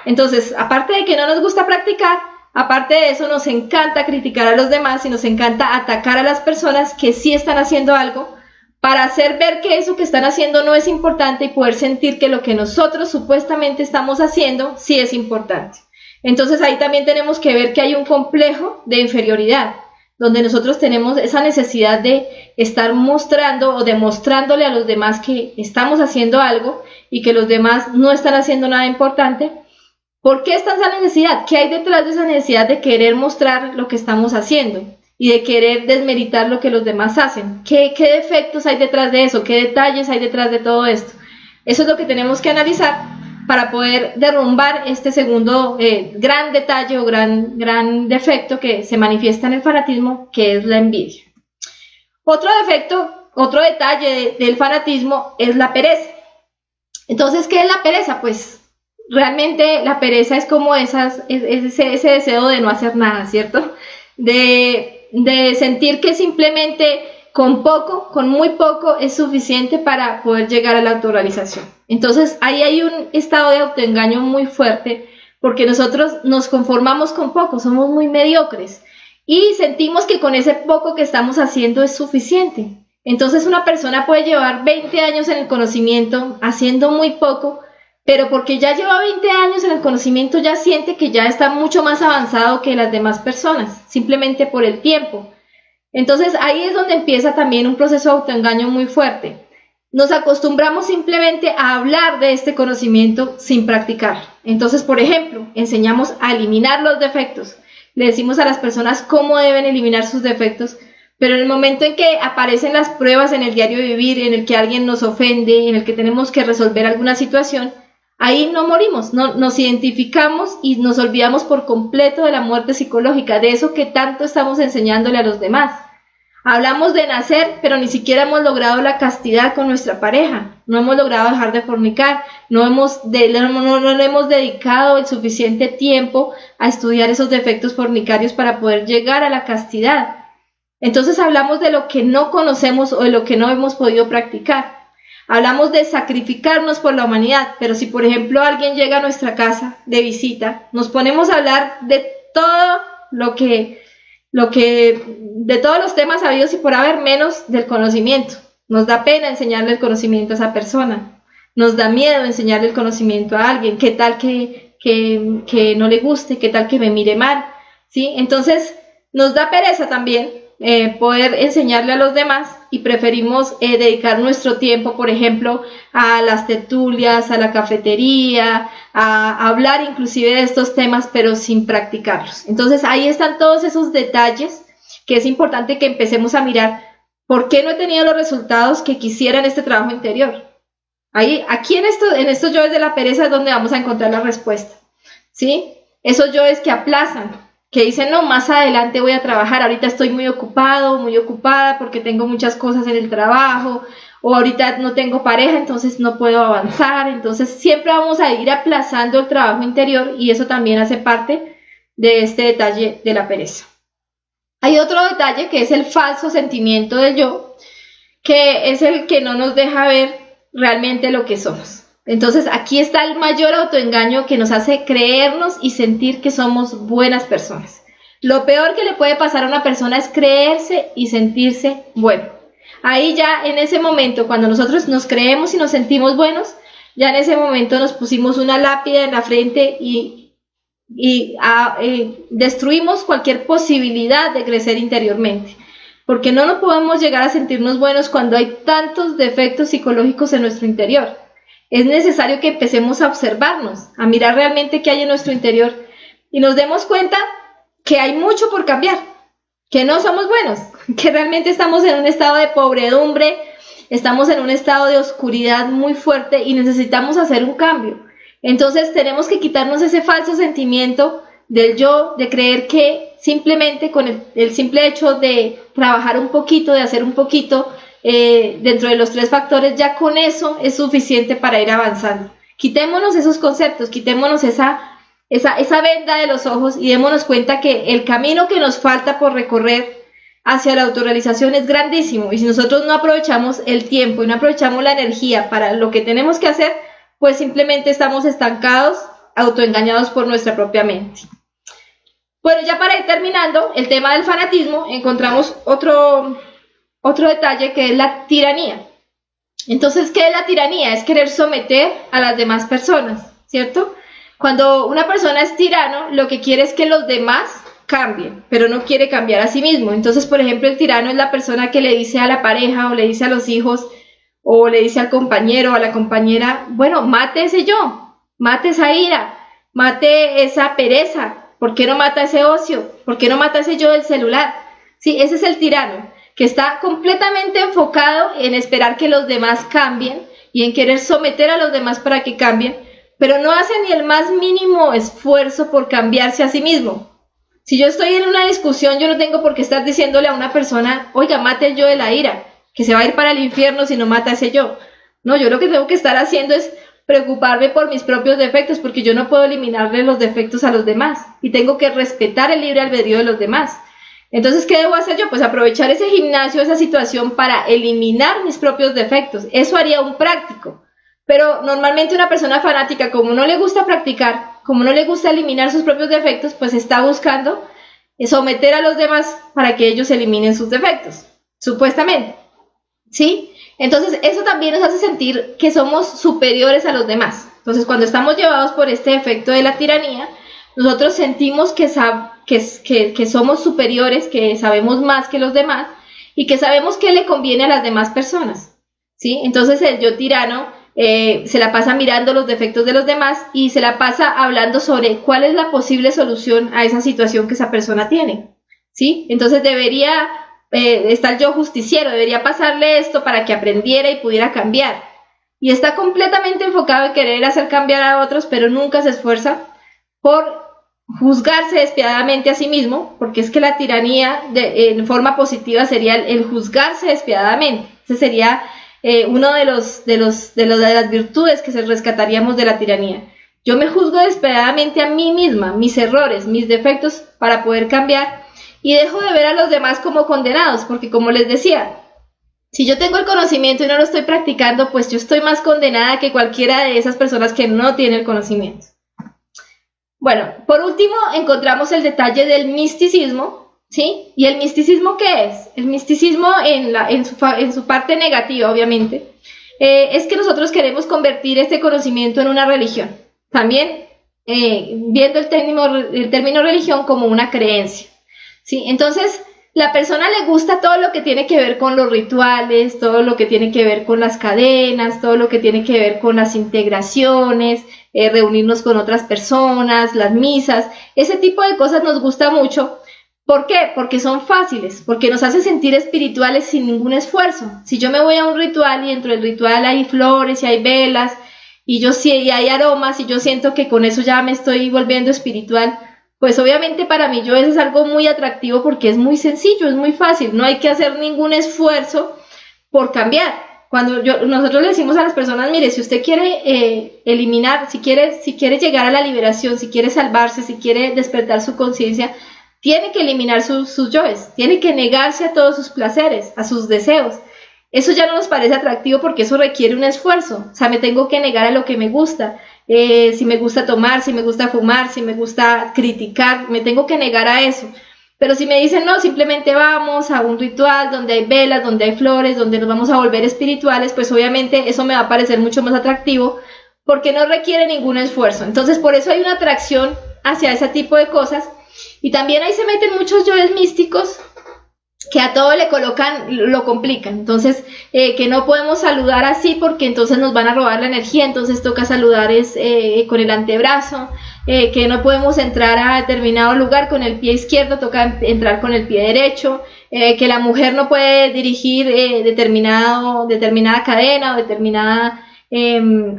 Entonces, aparte de que no nos gusta practicar, aparte de eso nos encanta criticar a los demás y nos encanta atacar a las personas que sí están haciendo algo, para hacer ver que eso que están haciendo no es importante y poder sentir que lo que nosotros supuestamente estamos haciendo sí es importante. Entonces ahí también tenemos que ver que hay un complejo de inferioridad, donde nosotros tenemos esa necesidad de estar mostrando o demostrándole a los demás que estamos haciendo algo y que los demás no están haciendo nada importante. ¿Por qué está esa necesidad? ¿Qué hay detrás de esa necesidad de querer mostrar lo que estamos haciendo y de querer desmeritar lo que los demás hacen? ¿Qué defectos hay detrás de eso? ¿Qué detalles hay detrás de todo esto? Eso es lo que tenemos que analizar para poder derrumbar este segundo gran detalle o gran defecto que se manifiesta en el fanatismo, que es la envidia. Otro defecto, otro detalle del fanatismo es la pereza. Entonces, ¿qué es la pereza? Pues realmente la pereza es como ese deseo de no hacer nada, ¿cierto? De sentir que simplemente con muy poco es suficiente para poder llegar a la autorrealización. Entonces ahí hay un estado de autoengaño muy fuerte, porque nosotros nos conformamos con poco, somos muy mediocres y sentimos que con ese poco que estamos haciendo es suficiente. Entonces una persona puede llevar 20 años en el conocimiento haciendo muy poco, pero porque ya lleva 20 años en el conocimiento ya siente que ya está mucho más avanzado que las demás personas, simplemente por el tiempo. Entonces ahí es donde empieza también un proceso de autoengaño muy fuerte. Nos acostumbramos simplemente a hablar de este conocimiento sin practicar. Entonces, por ejemplo, enseñamos a eliminar los defectos. Le decimos a las personas cómo deben eliminar sus defectos, pero en el momento en que aparecen las pruebas en el diario de vivir, en el que alguien nos ofende, en el que tenemos que resolver alguna situación, ahí no morimos, no, nos identificamos y nos olvidamos por completo de la muerte psicológica, de eso que tanto estamos enseñándole a los demás. Hablamos de nacer, pero ni siquiera hemos logrado la castidad con nuestra pareja, no hemos logrado dejar de fornicar, no le hemos dedicado el suficiente tiempo a estudiar esos defectos fornicarios para poder llegar a la castidad. Entonces hablamos de lo que no conocemos o de lo que no hemos podido practicar. Hablamos de sacrificarnos por la humanidad, pero si por ejemplo alguien llega a nuestra casa de visita, nos ponemos a hablar de todo de todos los temas habidos y por haber, menos del conocimiento. Nos da pena enseñarle el conocimiento a esa persona, nos da miedo enseñarle el conocimiento a alguien. ¿Qué tal que no le guste? ¿Qué tal que me mire mal? ¿Sí? Entonces nos da pereza también poder enseñarle a los demás y preferimos dedicar nuestro tiempo, por ejemplo, a las tertulias, a la cafetería, a hablar inclusive de estos temas, pero sin practicarlos. Entonces ahí están todos esos detalles que es importante que empecemos a mirar. ¿Por qué no he tenido los resultados que quisiera en este trabajo interior? Aquí en estos yoes de la pereza es donde vamos a encontrar la respuesta, ¿sí? Esos yoes que aplazan, que dicen, no, más adelante voy a trabajar, ahorita estoy muy ocupado, muy ocupada porque tengo muchas cosas en el trabajo, o ahorita no tengo pareja, entonces no puedo avanzar. Entonces siempre vamos a ir aplazando el trabajo interior, y eso también hace parte de este detalle de la pereza. Hay otro detalle que es el falso sentimiento del yo, que es el que no nos deja ver realmente lo que somos. Entonces aquí está el mayor autoengaño que nos hace creernos y sentir que somos buenas personas. Lo peor que le puede pasar a una persona es creerse y sentirse bueno. Ahí ya en ese momento, cuando nosotros nos creemos y nos sentimos buenos, ya en ese momento nos pusimos una lápida en la frente y destruimos cualquier posibilidad de crecer interiormente. Porque no podemos llegar a sentirnos buenos cuando hay tantos defectos psicológicos en nuestro interior. Es necesario que empecemos a observarnos, a mirar realmente qué hay en nuestro interior y nos demos cuenta que hay mucho por cambiar, que no somos buenos, que realmente estamos en un estado de pobredumbre, estamos en un estado de oscuridad muy fuerte y necesitamos hacer un cambio. Entonces tenemos que quitarnos ese falso sentimiento del yo, de creer que simplemente con el simple hecho de trabajar un poquito, de hacer un poquito dentro de los 3 factores, ya con eso es suficiente para ir avanzando. Quitémonos esos conceptos, quitémonos esa venda de los ojos y démonos cuenta que el camino que nos falta por recorrer hacia la autorrealización es grandísimo, y si nosotros no aprovechamos el tiempo y no aprovechamos la energía para lo que tenemos que hacer, pues simplemente estamos estancados, autoengañados por nuestra propia mente. Bueno, ya para ir terminando el tema del fanatismo, encontramos otro detalle, que es la tiranía. Entonces, ¿qué es la tiranía? Es querer someter a las demás personas, ¿cierto? Cuando una persona es tirano, lo que quiere es que los demás cambien, pero no quiere cambiar a sí mismo. Entonces, por ejemplo, el tirano es la persona que le dice a la pareja, o le dice a los hijos, o le dice al compañero o a la compañera, bueno, mate ese yo, mate esa ira, mate esa pereza, ¿por qué no mata ese ocio? ¿Por qué no mata ese yo del celular? Sí, ese es el tirano, que está completamente enfocado en esperar que los demás cambien y en querer someter a los demás para que cambien, pero no hace ni el más mínimo esfuerzo por cambiarse a sí mismo. Si yo estoy en una discusión, yo no tengo por qué estar diciéndole a una persona, oiga, mate el yo de la ira, que se va a ir para el infierno si no mata a ese yo. No, yo lo que tengo que estar haciendo es preocuparme por mis propios defectos, porque yo no puedo eliminarle los defectos a los demás y tengo que respetar el libre albedrío de los demás. Entonces, ¿qué debo hacer yo? Pues aprovechar ese gimnasio, esa situación para eliminar mis propios defectos. Eso haría un práctico. Pero normalmente una persona fanática, como no le gusta practicar, como no le gusta eliminar sus propios defectos, pues está buscando someter a los demás para que ellos eliminen sus defectos, supuestamente. ¿Sí? Entonces, eso también nos hace sentir que somos superiores a los demás. Entonces, cuando estamos llevados por este efecto de la tiranía, nosotros sentimos que somos superiores, que sabemos más que los demás y que sabemos qué le conviene a las demás personas. ¿Sí? Entonces, el yo tirano se la pasa mirando los defectos de los demás y se la pasa hablando sobre cuál es la posible solución a esa situación que esa persona tiene. ¿Sí? Entonces, debería está el yo justiciero, debería pasarle esto para que aprendiera y pudiera cambiar. Y está completamente enfocado en querer hacer cambiar a otros, pero nunca se esfuerza por juzgarse despiadadamente a sí mismo, porque es que la tiranía en forma positiva sería el juzgarse despiadadamente. Ese sería uno de las virtudes que se rescataríamos de la tiranía. Yo me juzgo despiadadamente a mí misma, mis errores, mis defectos, para poder cambiar. Y dejo de ver a los demás como condenados, porque como les decía, si yo tengo el conocimiento y no lo estoy practicando, pues yo estoy más condenada que cualquiera de esas personas que no tienen el conocimiento. Bueno, por último encontramos el detalle del misticismo, ¿sí? ¿Y el misticismo qué es? El misticismo en su parte negativa, obviamente, es que nosotros queremos convertir este conocimiento en una religión. También viendo el término religión como una creencia. ¿Sí? Entonces, la persona le gusta todo lo que tiene que ver con los rituales, todo lo que tiene que ver con las cadenas, todo lo que tiene que ver con las integraciones, reunirnos con otras personas, las misas, ese tipo de cosas nos gusta mucho, ¿Por qué? Porque son fáciles, porque nos hace sentir espirituales sin ningún esfuerzo. Si yo me voy a un ritual y dentro del ritual hay flores y hay velas y hay aromas y yo siento que con eso ya me estoy volviendo espiritual, pues obviamente para mí eso es algo muy atractivo porque es muy sencillo, es muy fácil, no hay que hacer ningún esfuerzo por cambiar. Nosotros le decimos a las personas, mire, si usted quiere eliminar, si quiere llegar a la liberación, si quiere salvarse, si quiere despertar su conciencia, tiene que eliminar sus yoes, tiene que negarse a todos sus placeres, a sus deseos. Eso ya no nos parece atractivo porque eso requiere un esfuerzo. O sea, me tengo que negar a lo que me gusta. Si me gusta tomar, si me gusta fumar, si me gusta criticar, me tengo que negar a eso. Pero si me dicen, no, simplemente vamos a un ritual donde hay velas, donde hay flores, donde nos vamos a volver espirituales, pues obviamente eso me va a parecer mucho más atractivo porque no requiere ningún esfuerzo. Entonces, por eso hay una atracción hacia ese tipo de cosas. Y también ahí se meten muchos yoes místicos que a todo lo complican. Entonces, que no podemos saludar así porque entonces nos van a robar la energía, entonces toca saludar con el antebrazo, que no podemos entrar a determinado lugar con el pie izquierdo, toca entrar con el pie derecho, que la mujer no puede dirigir determinada cadena o determinada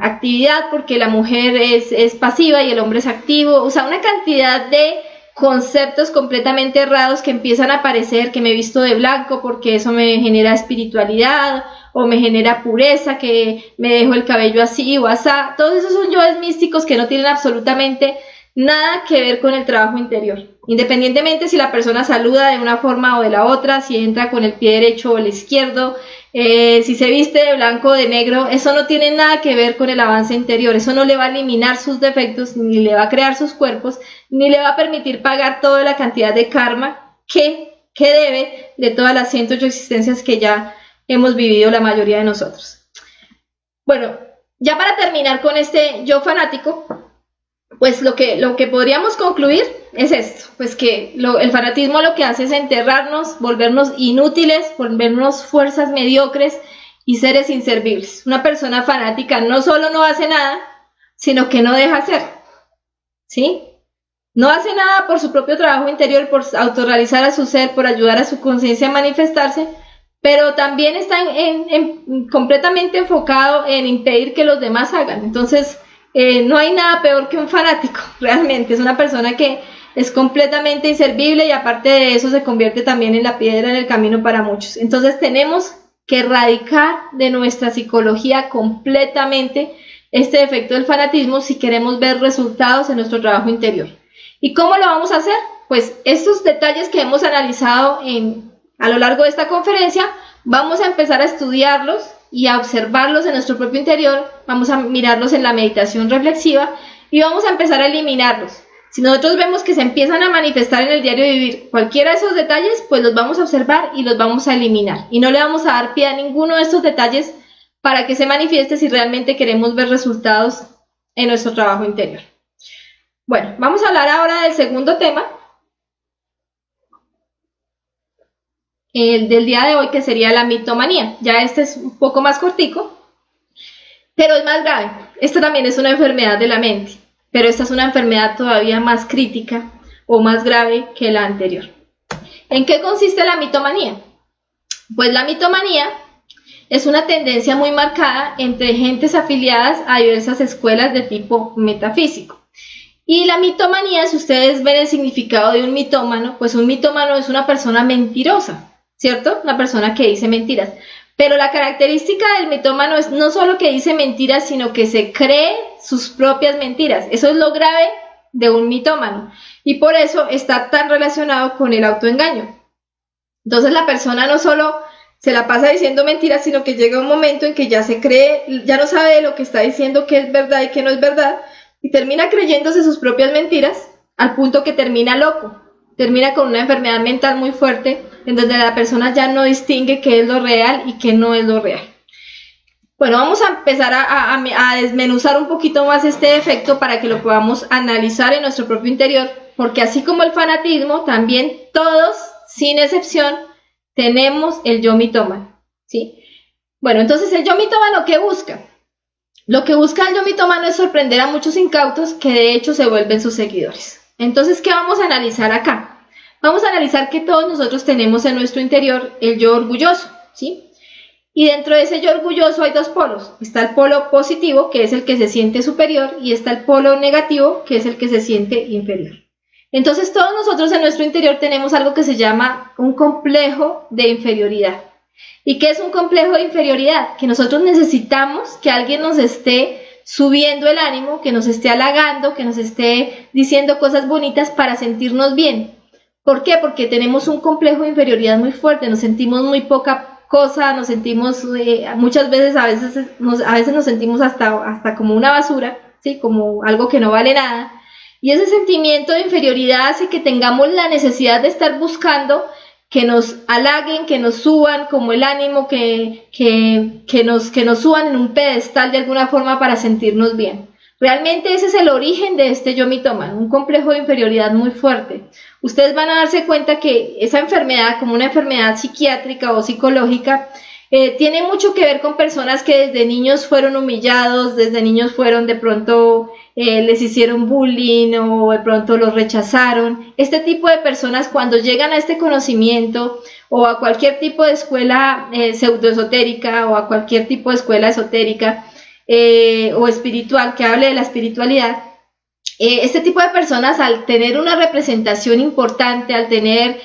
actividad porque la mujer es pasiva y el hombre es activo. O sea, una cantidad de conceptos completamente errados que empiezan a aparecer, que me he visto de blanco porque eso me genera espiritualidad o me genera pureza, que me dejo el cabello así o asá. Todos esos son yoes místicos que no tienen absolutamente nada que ver con el trabajo interior, independientemente si la persona saluda de una forma o de la otra, si entra con el pie derecho o el izquierdo, si se viste de blanco o de negro, eso no tiene nada que ver con el avance interior. Eso no le va a eliminar sus defectos, ni le va a crear sus cuerpos, ni le va a permitir pagar toda la cantidad de karma que debe de todas las 108 existencias que ya hemos vivido la mayoría de nosotros. Bueno, ya para terminar con este yo fanático, pues lo que podríamos concluir es esto, pues que el fanatismo lo que hace es enterrarnos, volvernos inútiles, volvernos fuerzas mediocres y seres inservibles. Una persona fanática no solo no hace nada, sino que no deja hacer, ¿sí? No hace nada por su propio trabajo interior, por autorrealizar a su ser, por ayudar a su conciencia a manifestarse, pero también está completamente enfocado en impedir que los demás hagan. Entonces, no hay nada peor que un fanático, realmente. Es una persona que es completamente inservible y aparte de eso se convierte también en la piedra en el camino para muchos. Entonces tenemos que erradicar de nuestra psicología completamente este defecto del fanatismo si queremos ver resultados en nuestro trabajo interior. ¿Y cómo lo vamos a hacer? Pues estos detalles que hemos analizado a lo largo de esta conferencia, vamos a empezar a estudiarlos y a observarlos en nuestro propio interior, vamos a mirarlos en la meditación reflexiva y vamos a empezar a eliminarlos. Si nosotros vemos que se empiezan a manifestar en el diario vivir cualquiera de esos detalles, pues los vamos a observar y los vamos a eliminar. Y no le vamos a dar pie a ninguno de estos detalles para que se manifieste si realmente queremos ver resultados en nuestro trabajo interior. Bueno, vamos a hablar ahora del segundo tema, el del día de hoy, que sería la mitomanía. Ya este es un poco más cortico, pero es más grave. Esta también es una enfermedad de la mente, pero esta es una enfermedad todavía más crítica o más grave que la anterior. ¿En qué consiste la mitomanía? Pues la mitomanía es una tendencia muy marcada entre gentes afiliadas a diversas escuelas de tipo metafísico. Y la mitomanía, si ustedes ven el significado de un mitómano, pues un mitómano es una persona mentirosa, ¿cierto? Una persona que dice mentiras. Pero la característica del mitómano es no solo que dice mentiras, sino que se cree sus propias mentiras. Eso es lo grave de un mitómano. Y por eso está tan relacionado con el autoengaño. Entonces la persona no solo se la pasa diciendo mentiras, sino que llega un momento en que ya se cree, ya no sabe de lo que está diciendo qué es verdad y qué no es verdad, y termina creyéndose sus propias mentiras al punto que termina loco. Termina con una enfermedad mental muy fuerte, en donde la persona ya no distingue qué es lo real y qué no es lo real. Bueno, vamos a empezar a desmenuzar un poquito más este defecto para que lo podamos analizar en nuestro propio interior, porque así como el fanatismo, también todos, sin excepción, tenemos el yo mitómano, ¿sí? Bueno, entonces el yo mitómano, ¿qué busca? Lo que busca el yo mitómano es sorprender a muchos incautos que de hecho se vuelven sus seguidores. Entonces, ¿qué vamos a analizar acá? vamos a analizar que todos nosotros tenemos en nuestro interior el yo orgulloso, ¿sí? Y dentro de ese yo orgulloso hay dos polos. Está el polo positivo, que es el que se siente superior, y está el polo negativo, que es el que se siente inferior. Entonces todos nosotros en nuestro interior tenemos algo que se llama un complejo de inferioridad. ¿Y qué es un complejo de inferioridad? Que nosotros necesitamos que alguien nos esté subiendo el ánimo, que nos esté halagando, que nos esté diciendo cosas bonitas para sentirnos bien. ¿Por qué? Porque tenemos un complejo de inferioridad muy fuerte, nos sentimos muy poca cosa, nos sentimos muchas veces, a veces nos sentimos hasta como una basura, ¿sí? Como algo que no vale nada. Y ese sentimiento de inferioridad hace que tengamos la necesidad de estar buscando que nos halaguen, que nos suban como el ánimo, que nos suban en un pedestal de alguna forma para sentirnos bien. Realmente ese es el origen de este yo mitómano, un complejo de inferioridad muy fuerte. Ustedes van a darse cuenta que esa enfermedad, como una enfermedad psiquiátrica o psicológica, tiene mucho que ver con personas que desde niños fueron humillados, desde niños fueron de pronto, les hicieron bullying o de pronto los rechazaron. Este tipo de personas cuando llegan a este conocimiento o a cualquier tipo de escuela pseudoesotérica o a cualquier tipo de escuela esotérica o espiritual que hable de la espiritualidad, este tipo de personas al tener una representación importante, al tener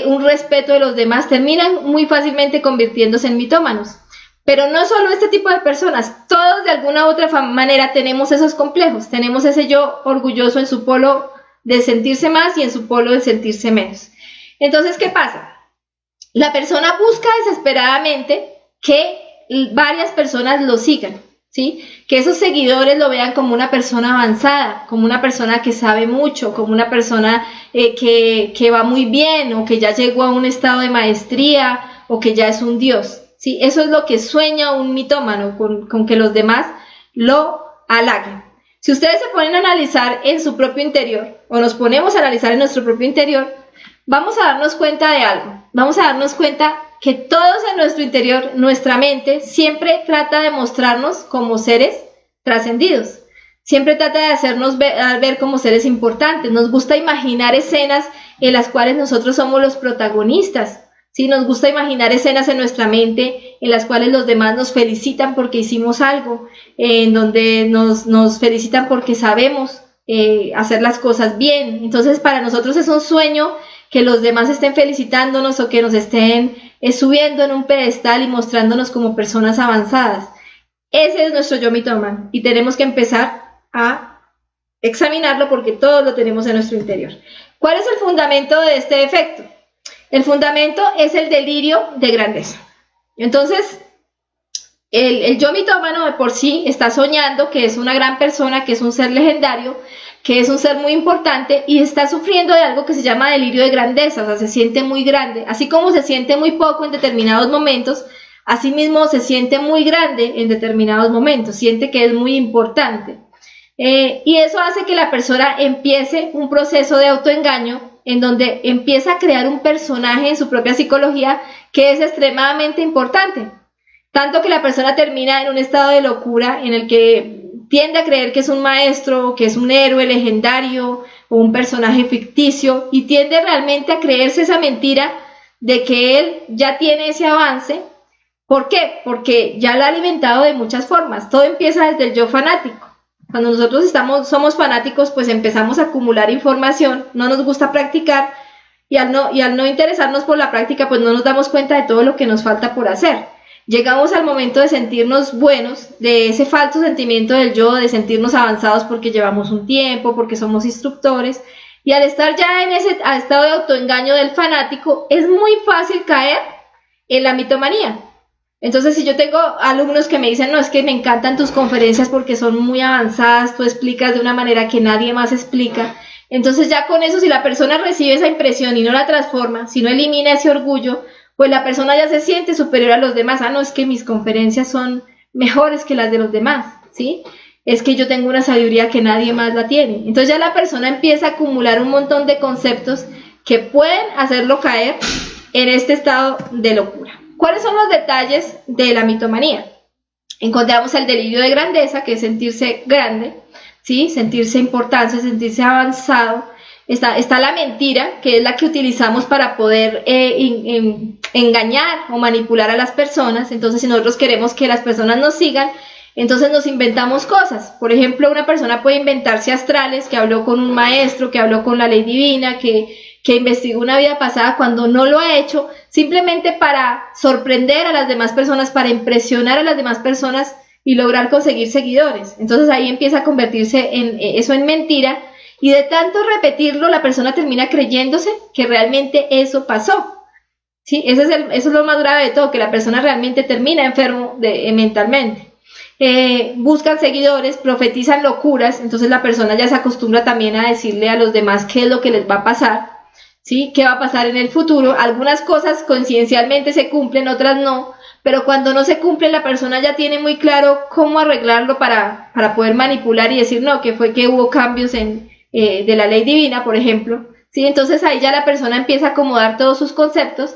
un respeto de los demás, terminan muy fácilmente convirtiéndose en mitómanos. Pero no solo este tipo de personas, todos de alguna u otra manera tenemos esos complejos, tenemos ese yo orgulloso en su polo de sentirse más y en su polo de sentirse menos. Entonces, ¿qué pasa? La persona busca desesperadamente que varias personas lo sigan, ¿sí? Que esos seguidores lo vean como una persona avanzada, como una persona que sabe mucho, como una persona que va muy bien o que ya llegó a un estado de maestría o que ya es un dios, ¿sí? Eso es lo que sueña un mitómano, con que los demás lo halaguen. Si ustedes se ponen a analizar en su propio interior o nos ponemos a analizar en nuestro propio interior, vamos a darnos cuenta de algo. Vamos a darnos cuenta que todos en nuestro interior, nuestra mente, siempre trata de mostrarnos como seres trascendidos. Siempre trata de hacernos ver como seres importantes. Nos gusta imaginar escenas en las cuales nosotros somos los protagonistas. ¿Sí? Nos gusta imaginar escenas en nuestra mente en las cuales los demás nos felicitan porque hicimos algo, en donde nos felicitan porque sabemos hacer las cosas bien. Entonces para nosotros es un sueño que los demás estén felicitándonos o que nos estén subiendo en un pedestal y mostrándonos como personas avanzadas. Ese es nuestro yo mitómano y tenemos que empezar a examinarlo porque todos lo tenemos en nuestro interior. ¿Cuál es el fundamento de este defecto? El fundamento es el delirio de grandeza. Entonces, el yo mitómano de por sí está soñando que es una gran persona, que es un ser legendario, que es un ser muy importante y está sufriendo de algo que se llama delirio de grandeza, o sea, se siente muy grande. Así como se siente muy poco en determinados momentos, asimismo se siente muy grande en determinados momentos, siente que es muy importante. Y eso hace que la persona empiece un proceso de autoengaño en donde empieza a crear un personaje en su propia psicología que es extremadamente importante. Tanto que la persona termina en un estado de locura en el que tiende a creer que es un maestro, que es un héroe legendario o un personaje ficticio y tiende realmente a creerse esa mentira de que él ya tiene ese avance. ¿Por qué? Porque ya lo ha alimentado de muchas formas. Todo empieza desde el yo fanático. Cuando nosotros somos fanáticos, pues empezamos a acumular información, no nos gusta practicar y al no interesarnos por la práctica, pues no nos damos cuenta de todo lo que nos falta por hacer. Llegamos al momento de sentirnos buenos, de ese falso sentimiento del yo, de sentirnos avanzados porque llevamos un tiempo, porque somos instructores, y al estar ya en ese estado de autoengaño del fanático, es muy fácil caer en la mitomanía. Entonces, si yo tengo alumnos que me dicen, no, es que me encantan tus conferencias porque son muy avanzadas, tú explicas de una manera que nadie más explica, entonces ya con eso, si la persona recibe esa impresión y no la transforma, si no elimina ese orgullo, pues la persona ya se siente superior a los demás. Ah, no, es que mis conferencias son mejores que las de los demás, ¿sí? Es que yo tengo una sabiduría que nadie más la tiene. Entonces ya la persona empieza a acumular un montón de conceptos que pueden hacerlo caer en este estado de locura. ¿Cuáles son los detalles de la mitomanía? Encontramos el delirio de grandeza, que es sentirse grande, ¿sí? Sentirse importante, sentirse avanzado. Está la mentira, que es la que utilizamos para poder engañar o manipular a las personas. Entonces, si nosotros queremos que las personas nos sigan, entonces nos inventamos cosas. Por ejemplo, una persona puede inventarse astrales, que habló con un maestro, que habló con la ley divina, que investigó una vida pasada cuando no lo ha hecho, simplemente para sorprender a las demás personas, para impresionar a las demás personas y lograr conseguir seguidores. Entonces ahí empieza a convertirse eso en mentira, y de tanto repetirlo la persona termina creyéndose que realmente eso pasó. ¿Sí? Eso es lo más grave de todo, que la persona realmente termina enfermo mentalmente. Buscan seguidores, profetizan locuras, entonces la persona ya se acostumbra también a decirle a los demás qué es lo que les va a pasar, ¿sí? ¿Qué va a pasar en el futuro? Algunas cosas conciencialmente se cumplen, otras no, pero cuando no se cumple la persona ya tiene muy claro cómo arreglarlo para poder manipular y decir no, que fue que hubo cambios de la ley divina, por ejemplo, ¿sí? Entonces ahí ya la persona empieza a acomodar todos sus conceptos,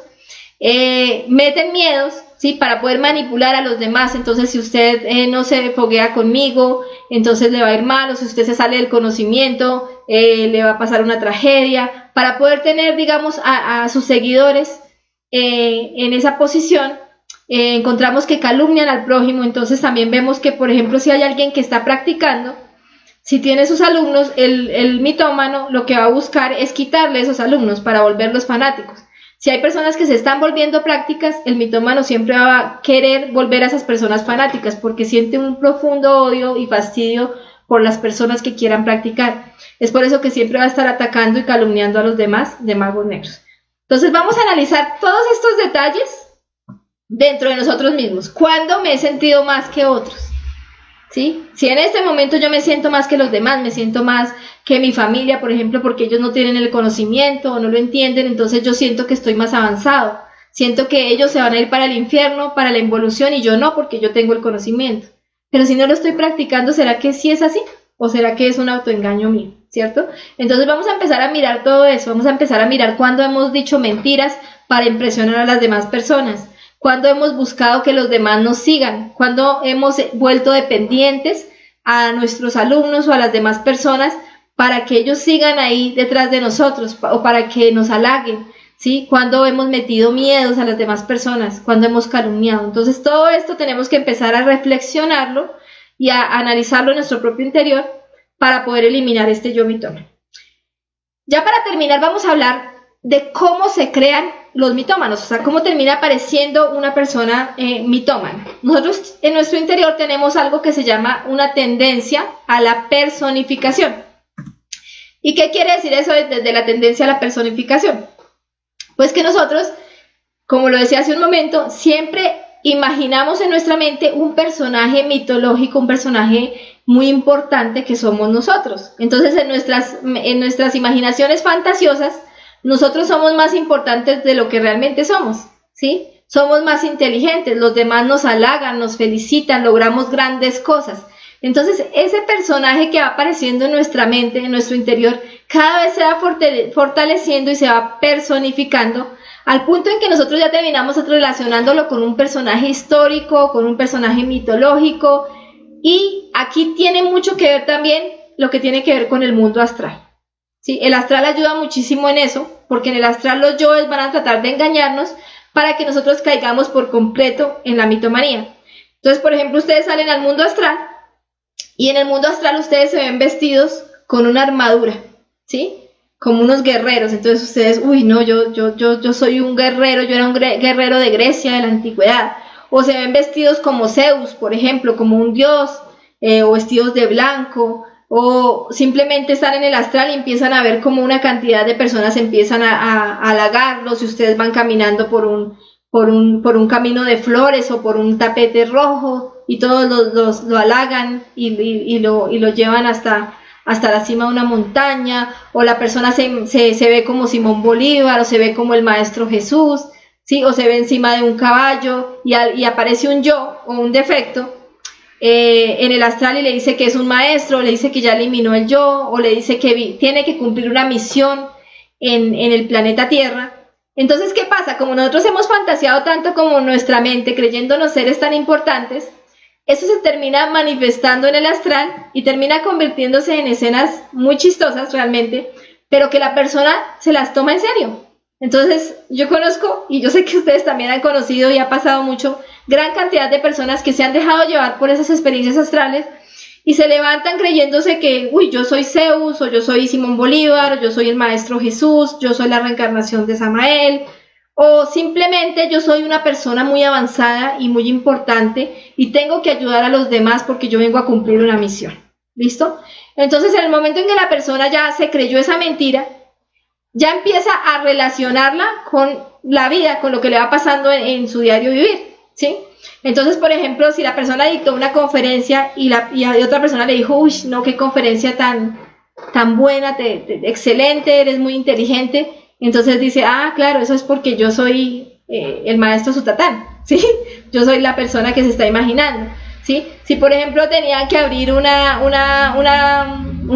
meten miedos, ¿sí? Para poder manipular a los demás. Entonces si usted no se foguea conmigo, entonces le va a ir mal, o si usted se sale del conocimiento, le va a pasar una tragedia, para poder tener, digamos, a sus seguidores en esa posición. Encontramos que calumnian al prójimo. Entonces también vemos que, por ejemplo, si hay alguien que está practicando, si tiene sus alumnos, el mitómano lo que va a buscar es quitarle esos alumnos para volverlos fanáticos. Si hay personas que se están volviendo prácticas, el mitómano siempre va a querer volver a esas personas fanáticas, porque siente un profundo odio y fastidio por las personas que quieran practicar. Es por eso que siempre va a estar atacando y calumniando a los demás de magos negros. Entonces vamos a analizar todos estos detalles dentro de nosotros mismos. ¿Cuándo me he sentido más que otros? ¿Sí? Si en este momento yo me siento más que los demás, me siento más que mi familia, por ejemplo, porque ellos no tienen el conocimiento o no lo entienden, entonces yo siento que estoy más avanzado, siento que ellos se van a ir para el infierno, para la involución, y yo no, porque yo tengo el conocimiento. Pero si no lo estoy practicando, ¿será que sí es así? ¿O será que es un autoengaño mío? ¿Cierto? Entonces vamos a empezar a mirar todo eso, vamos a empezar a mirar cuándo hemos dicho mentiras para impresionar a las demás personas, cuando hemos buscado que los demás nos sigan, cuando hemos vuelto dependientes a nuestros alumnos o a las demás personas para que ellos sigan ahí detrás de nosotros o para que nos halaguen, ¿sí? Cuando hemos metido miedos a las demás personas, cuando hemos calumniado. Entonces todo esto tenemos que empezar a reflexionarlo y a analizarlo en nuestro propio interior para poder eliminar este yo mitómano. Ya para terminar vamos a hablar de cómo se crean los mitómanos, o sea, cómo termina apareciendo una persona mitómana. Nosotros en nuestro interior tenemos algo que se llama una tendencia a la personificación. ¿Y qué quiere decir eso desde la tendencia a la personificación? Pues que nosotros, como lo decía hace un momento, siempre imaginamos en nuestra mente un personaje mitológico, un personaje muy importante que somos nosotros. Entonces en nuestras imaginaciones fantasiosas, nosotros somos más importantes de lo que realmente somos, ¿sí? Somos más inteligentes, los demás nos halagan, nos felicitan, logramos grandes cosas. Entonces, ese personaje que va apareciendo en nuestra mente, en nuestro interior, cada vez se va fortaleciendo y se va personificando, al punto en que nosotros ya terminamos relacionándolo con un personaje histórico, con un personaje mitológico, y aquí tiene mucho que ver también lo que tiene que ver con el mundo astral. ¿Sí? El astral ayuda muchísimo en eso, porque en el astral los yoes van a tratar de engañarnos para que nosotros caigamos por completo en la mitomanía. Entonces, por ejemplo, ustedes salen al mundo astral y en el mundo astral ustedes se ven vestidos con una armadura, ¿sí? Como unos guerreros. Entonces ustedes, uy, no, yo soy un guerrero, yo era un guerrero de Grecia, de la antigüedad. O se ven vestidos como Zeus, por ejemplo, como un dios, o vestidos de blanco, o simplemente están en el astral y empiezan a ver como una cantidad de personas empiezan a halagarlos, y ustedes van caminando por un camino de flores o por un tapete rojo, y todos lo halagan y lo llevan hasta la cima de una montaña, o la persona se ve como Simón Bolívar, o se ve como el Maestro Jesús, ¿sí? O se ve encima de un caballo y aparece un yo o un defecto en el astral y le dice que es un maestro, le dice que ya eliminó el yo, o le dice que tiene que cumplir una misión en el planeta Tierra. Entonces, ¿qué pasa? Como nosotros hemos fantaseado tanto como nuestra mente, creyéndonos seres tan importantes, eso se termina manifestando en el astral y termina convirtiéndose en escenas muy chistosas realmente, pero que la persona se las toma en serio. Entonces, yo conozco, y yo sé que ustedes también han conocido y ha pasado mucho, gran cantidad de personas que se han dejado llevar por esas experiencias astrales y se levantan creyéndose que, uy, yo soy Zeus, o yo soy Simón Bolívar, o yo soy el Maestro Jesús, yo soy la reencarnación de Samael, o simplemente yo soy una persona muy avanzada y muy importante y tengo que ayudar a los demás porque yo vengo a cumplir una misión. ¿Listo? Entonces, en el momento en que la persona ya se creyó esa mentira, ya empieza a relacionarla con la vida, con lo que le va pasando en su diario vivir, ¿sí? Entonces, por ejemplo, si la persona dictó una conferencia y otra persona le dijo, uy, no, qué conferencia tan buena, excelente, eres muy inteligente, entonces dice, ah, claro, eso es porque yo soy el maestro Sutatán, ¿sí? Yo soy la persona que se está imaginando, ¿sí? Si, por ejemplo, tenían que abrir un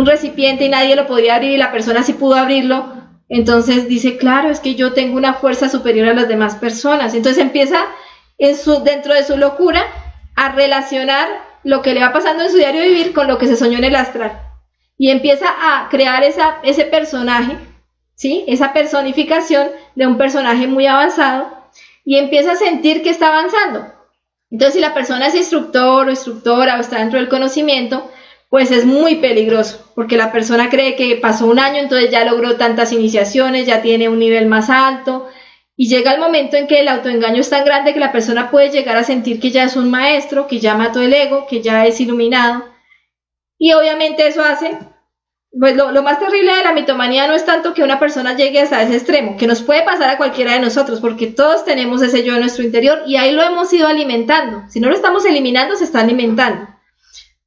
recipiente y nadie lo podía abrir y la persona sí pudo abrirlo, entonces dice, claro, es que yo tengo una fuerza superior a las demás personas. Entonces empieza dentro de su locura a relacionar lo que le va pasando en su diario vivir con lo que se soñó en el astral. Y empieza a crear ese personaje, ¿sí? Esa personificación de un personaje muy avanzado y empieza a sentir que está avanzando. Entonces, si la persona es instructor o instructora o está dentro del conocimiento, pues es muy peligroso, porque la persona cree que pasó un año, entonces ya logró tantas iniciaciones, ya tiene un nivel más alto, y llega el momento en que el autoengaño es tan grande que la persona puede llegar a sentir que ya es un maestro, que ya mató el ego, que ya es iluminado, y obviamente eso hace, pues lo más terrible de la mitomanía no es tanto que una persona llegue hasta ese extremo, que nos puede pasar a cualquiera de nosotros, porque todos tenemos ese yo en nuestro interior, y ahí lo hemos ido alimentando, si no lo estamos eliminando, se está alimentando.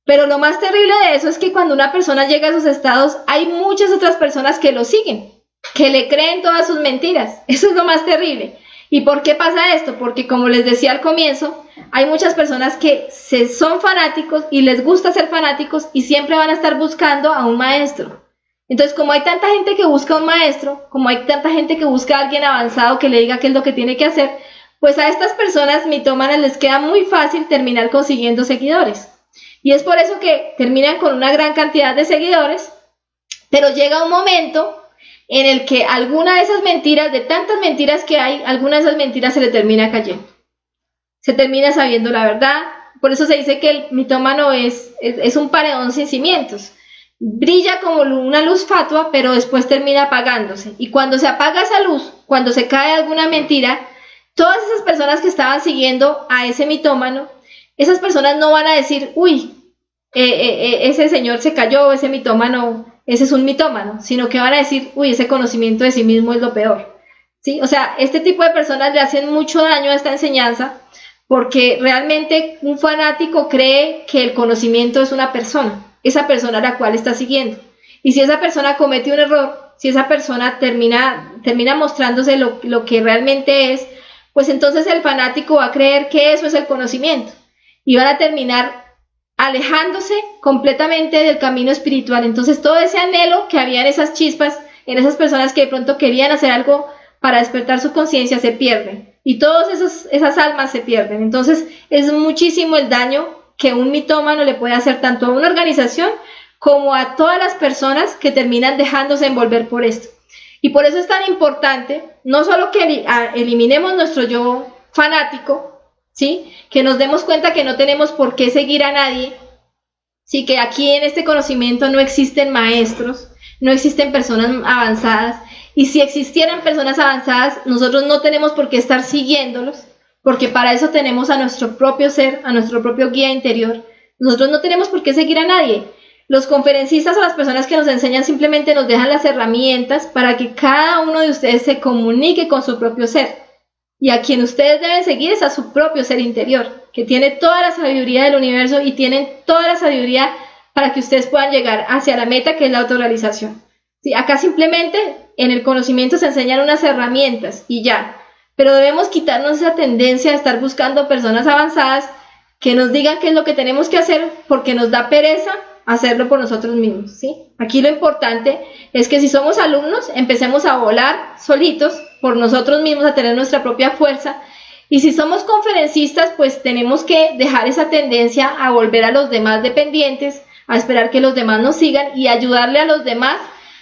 Pero lo más terrible de eso es que cuando una persona llega a esos estados, hay muchas otras personas que lo siguen, que le creen todas sus mentiras. Eso es lo más terrible. ¿Y por qué pasa esto? Porque, como les decía al comienzo, hay muchas personas que son fanáticos y les gusta ser fanáticos y siempre van a estar buscando a un maestro. Entonces, como hay tanta gente que busca a un maestro, como hay tanta gente que busca a alguien avanzado que le diga qué es lo que tiene que hacer, pues a estas personas mitómanas les queda muy fácil terminar consiguiendo seguidores. Y es por eso que terminan con una gran cantidad de seguidores, pero llega un momento en el que alguna de esas mentiras, de tantas mentiras que hay, alguna de esas mentiras se le termina cayendo. Se termina sabiendo la verdad. Por eso se dice que el mitómano es un paredón sin cimientos. Brilla como una luz fatua, pero después termina apagándose. Y cuando se apaga esa luz, cuando se cae alguna mentira, todas esas personas que estaban siguiendo a ese mitómano, esas personas no van a decir, uy, ese señor se cayó, ese mitómano, ese es un mitómano, sino que van a decir, uy, ese conocimiento de sí mismo es lo peor, ¿sí? O sea, este tipo de personas le hacen mucho daño a esta enseñanza porque realmente un fanático cree que el conocimiento es una persona, esa persona a la cual está siguiendo. Y si esa persona comete un error, si esa persona termina mostrándose lo que realmente es, pues entonces el fanático va a creer que eso es el conocimiento. Y van a terminar alejándose completamente del camino espiritual. Entonces todo ese anhelo que había en esas chispas, en esas personas que de pronto querían hacer algo para despertar su conciencia, se pierde. Y todas esas almas se pierden. Entonces es muchísimo el daño que un mitómano le puede hacer tanto a una organización como a todas las personas que terminan dejándose envolver por esto. Y por eso es tan importante, no solo que eliminemos nuestro yo fanático, ¿sí? Que nos demos cuenta que no tenemos por qué seguir a nadie, ¿sí? Que aquí en este conocimiento no existen maestros, no existen personas avanzadas, y si existieran personas avanzadas, nosotros no tenemos por qué estar siguiéndolos, porque para eso tenemos a nuestro propio ser, a nuestro propio guía interior. Nosotros no tenemos por qué seguir a nadie. Los conferencistas o las personas que nos enseñan simplemente nos dejan las herramientas para que cada uno de ustedes se comunique con su propio ser. Y a quien ustedes deben seguir es a su propio ser interior, que tiene toda la sabiduría del universo y tienen toda la sabiduría para que ustedes puedan llegar hacia la meta, que es la autorrealización. ¿Sí? Acá simplemente en el conocimiento se enseñan unas herramientas y ya, pero debemos quitarnos esa tendencia de estar buscando personas avanzadas que nos digan qué es lo que tenemos que hacer porque nos da pereza hacerlo por nosotros mismos, ¿sí? Aquí lo importante es que si somos alumnos, empecemos a volar solitos por nosotros mismos, a tener nuestra propia fuerza, y si somos conferencistas, pues tenemos que dejar esa tendencia a volver a los demás dependientes, a esperar que los demás nos sigan y ayudarle a los demás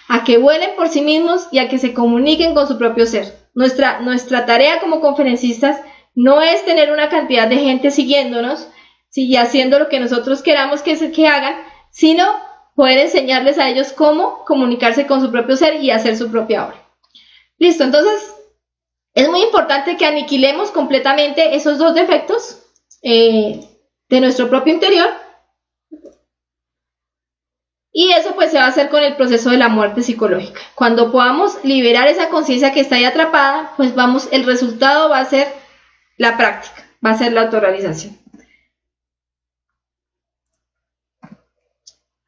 a que vuelen por sí mismos y a que se comuniquen con su propio ser. Nuestra tarea como conferencistas no es tener una cantidad de gente siguiéndonos, sí, y haciendo lo que nosotros queramos que hagan, sino poder enseñarles a ellos cómo comunicarse con su propio ser y hacer su propia obra. Listo, entonces es muy importante que aniquilemos completamente esos dos defectos de nuestro propio interior, y eso pues se va a hacer con el proceso de la muerte psicológica. Cuando podamos liberar esa conciencia que está ahí atrapada, pues el resultado va a ser la práctica, va a ser la autorrealización.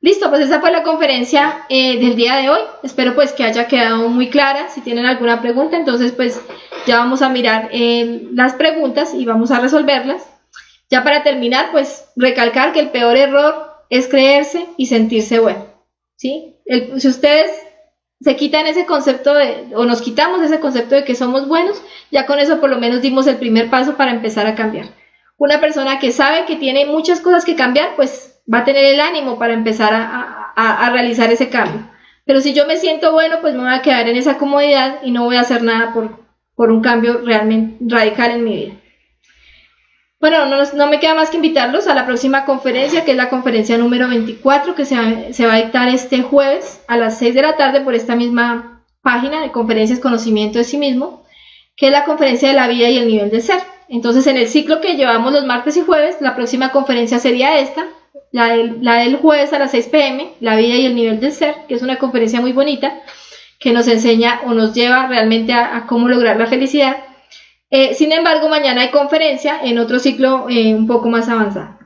Listo, pues esa fue la conferencia del día de hoy. Espero pues que haya quedado muy clara. Si tienen alguna pregunta, entonces pues ya vamos a mirar las preguntas y vamos a resolverlas. Ya para terminar, pues recalcar que el peor error es creerse y sentirse bueno, ¿sí? Si ustedes se quitan ese concepto o nos quitamos ese concepto de que somos buenos, ya con eso por lo menos dimos el primer paso para empezar a cambiar. Una persona que sabe que tiene muchas cosas que cambiar, pues va a tener el ánimo para empezar a realizar ese cambio. Pero si yo me siento bueno, pues me voy a quedar en esa comodidad y no voy a hacer nada por un cambio realmente radical en mi vida. Bueno, no me queda más que invitarlos a la próxima conferencia, que es la conferencia número 24, que se va a dictar este jueves a las 6 de la tarde por esta misma página de Conferencias Conocimiento de Sí Mismo, que es la conferencia de la vida y el nivel de ser. Entonces, en el ciclo que llevamos los martes y jueves, la próxima conferencia sería esta, la del jueves a las 6 p.m., la vida y el nivel del ser, que es una conferencia muy bonita, que nos enseña o nos lleva realmente a cómo lograr la felicidad. Sin embargo, mañana hay conferencia en otro ciclo un poco más avanzado.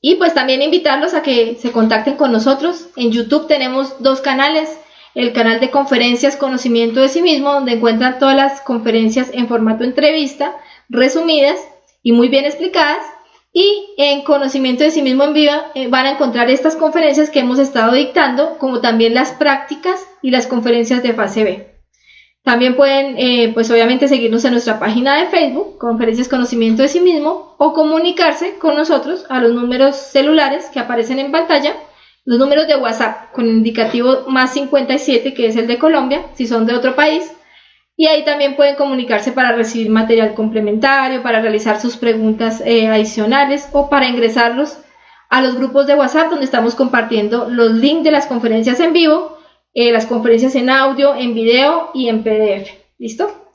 Y pues también invitarlos a que se contacten con nosotros. En YouTube tenemos 2 canales, el canal de Conferencias Conocimiento de Sí Mismo, donde encuentran todas las conferencias en formato entrevista, resumidas y muy bien explicadas, y en Conocimiento de Sí Mismo en Vivo van a encontrar estas conferencias que hemos estado dictando, como también las prácticas y las conferencias de fase B. También pueden, pues obviamente, seguirnos en nuestra página de Facebook, Conferencias Conocimiento de Sí Mismo, o comunicarse con nosotros a los números celulares que aparecen en pantalla, los números de WhatsApp con el indicativo +57, que es el de Colombia, si son de otro país, y ahí también pueden comunicarse para recibir material complementario, para realizar sus preguntas adicionales o para ingresarlos a los grupos de WhatsApp donde estamos compartiendo los links de las conferencias en vivo, las conferencias en audio, en video y en PDF. ¿Listo?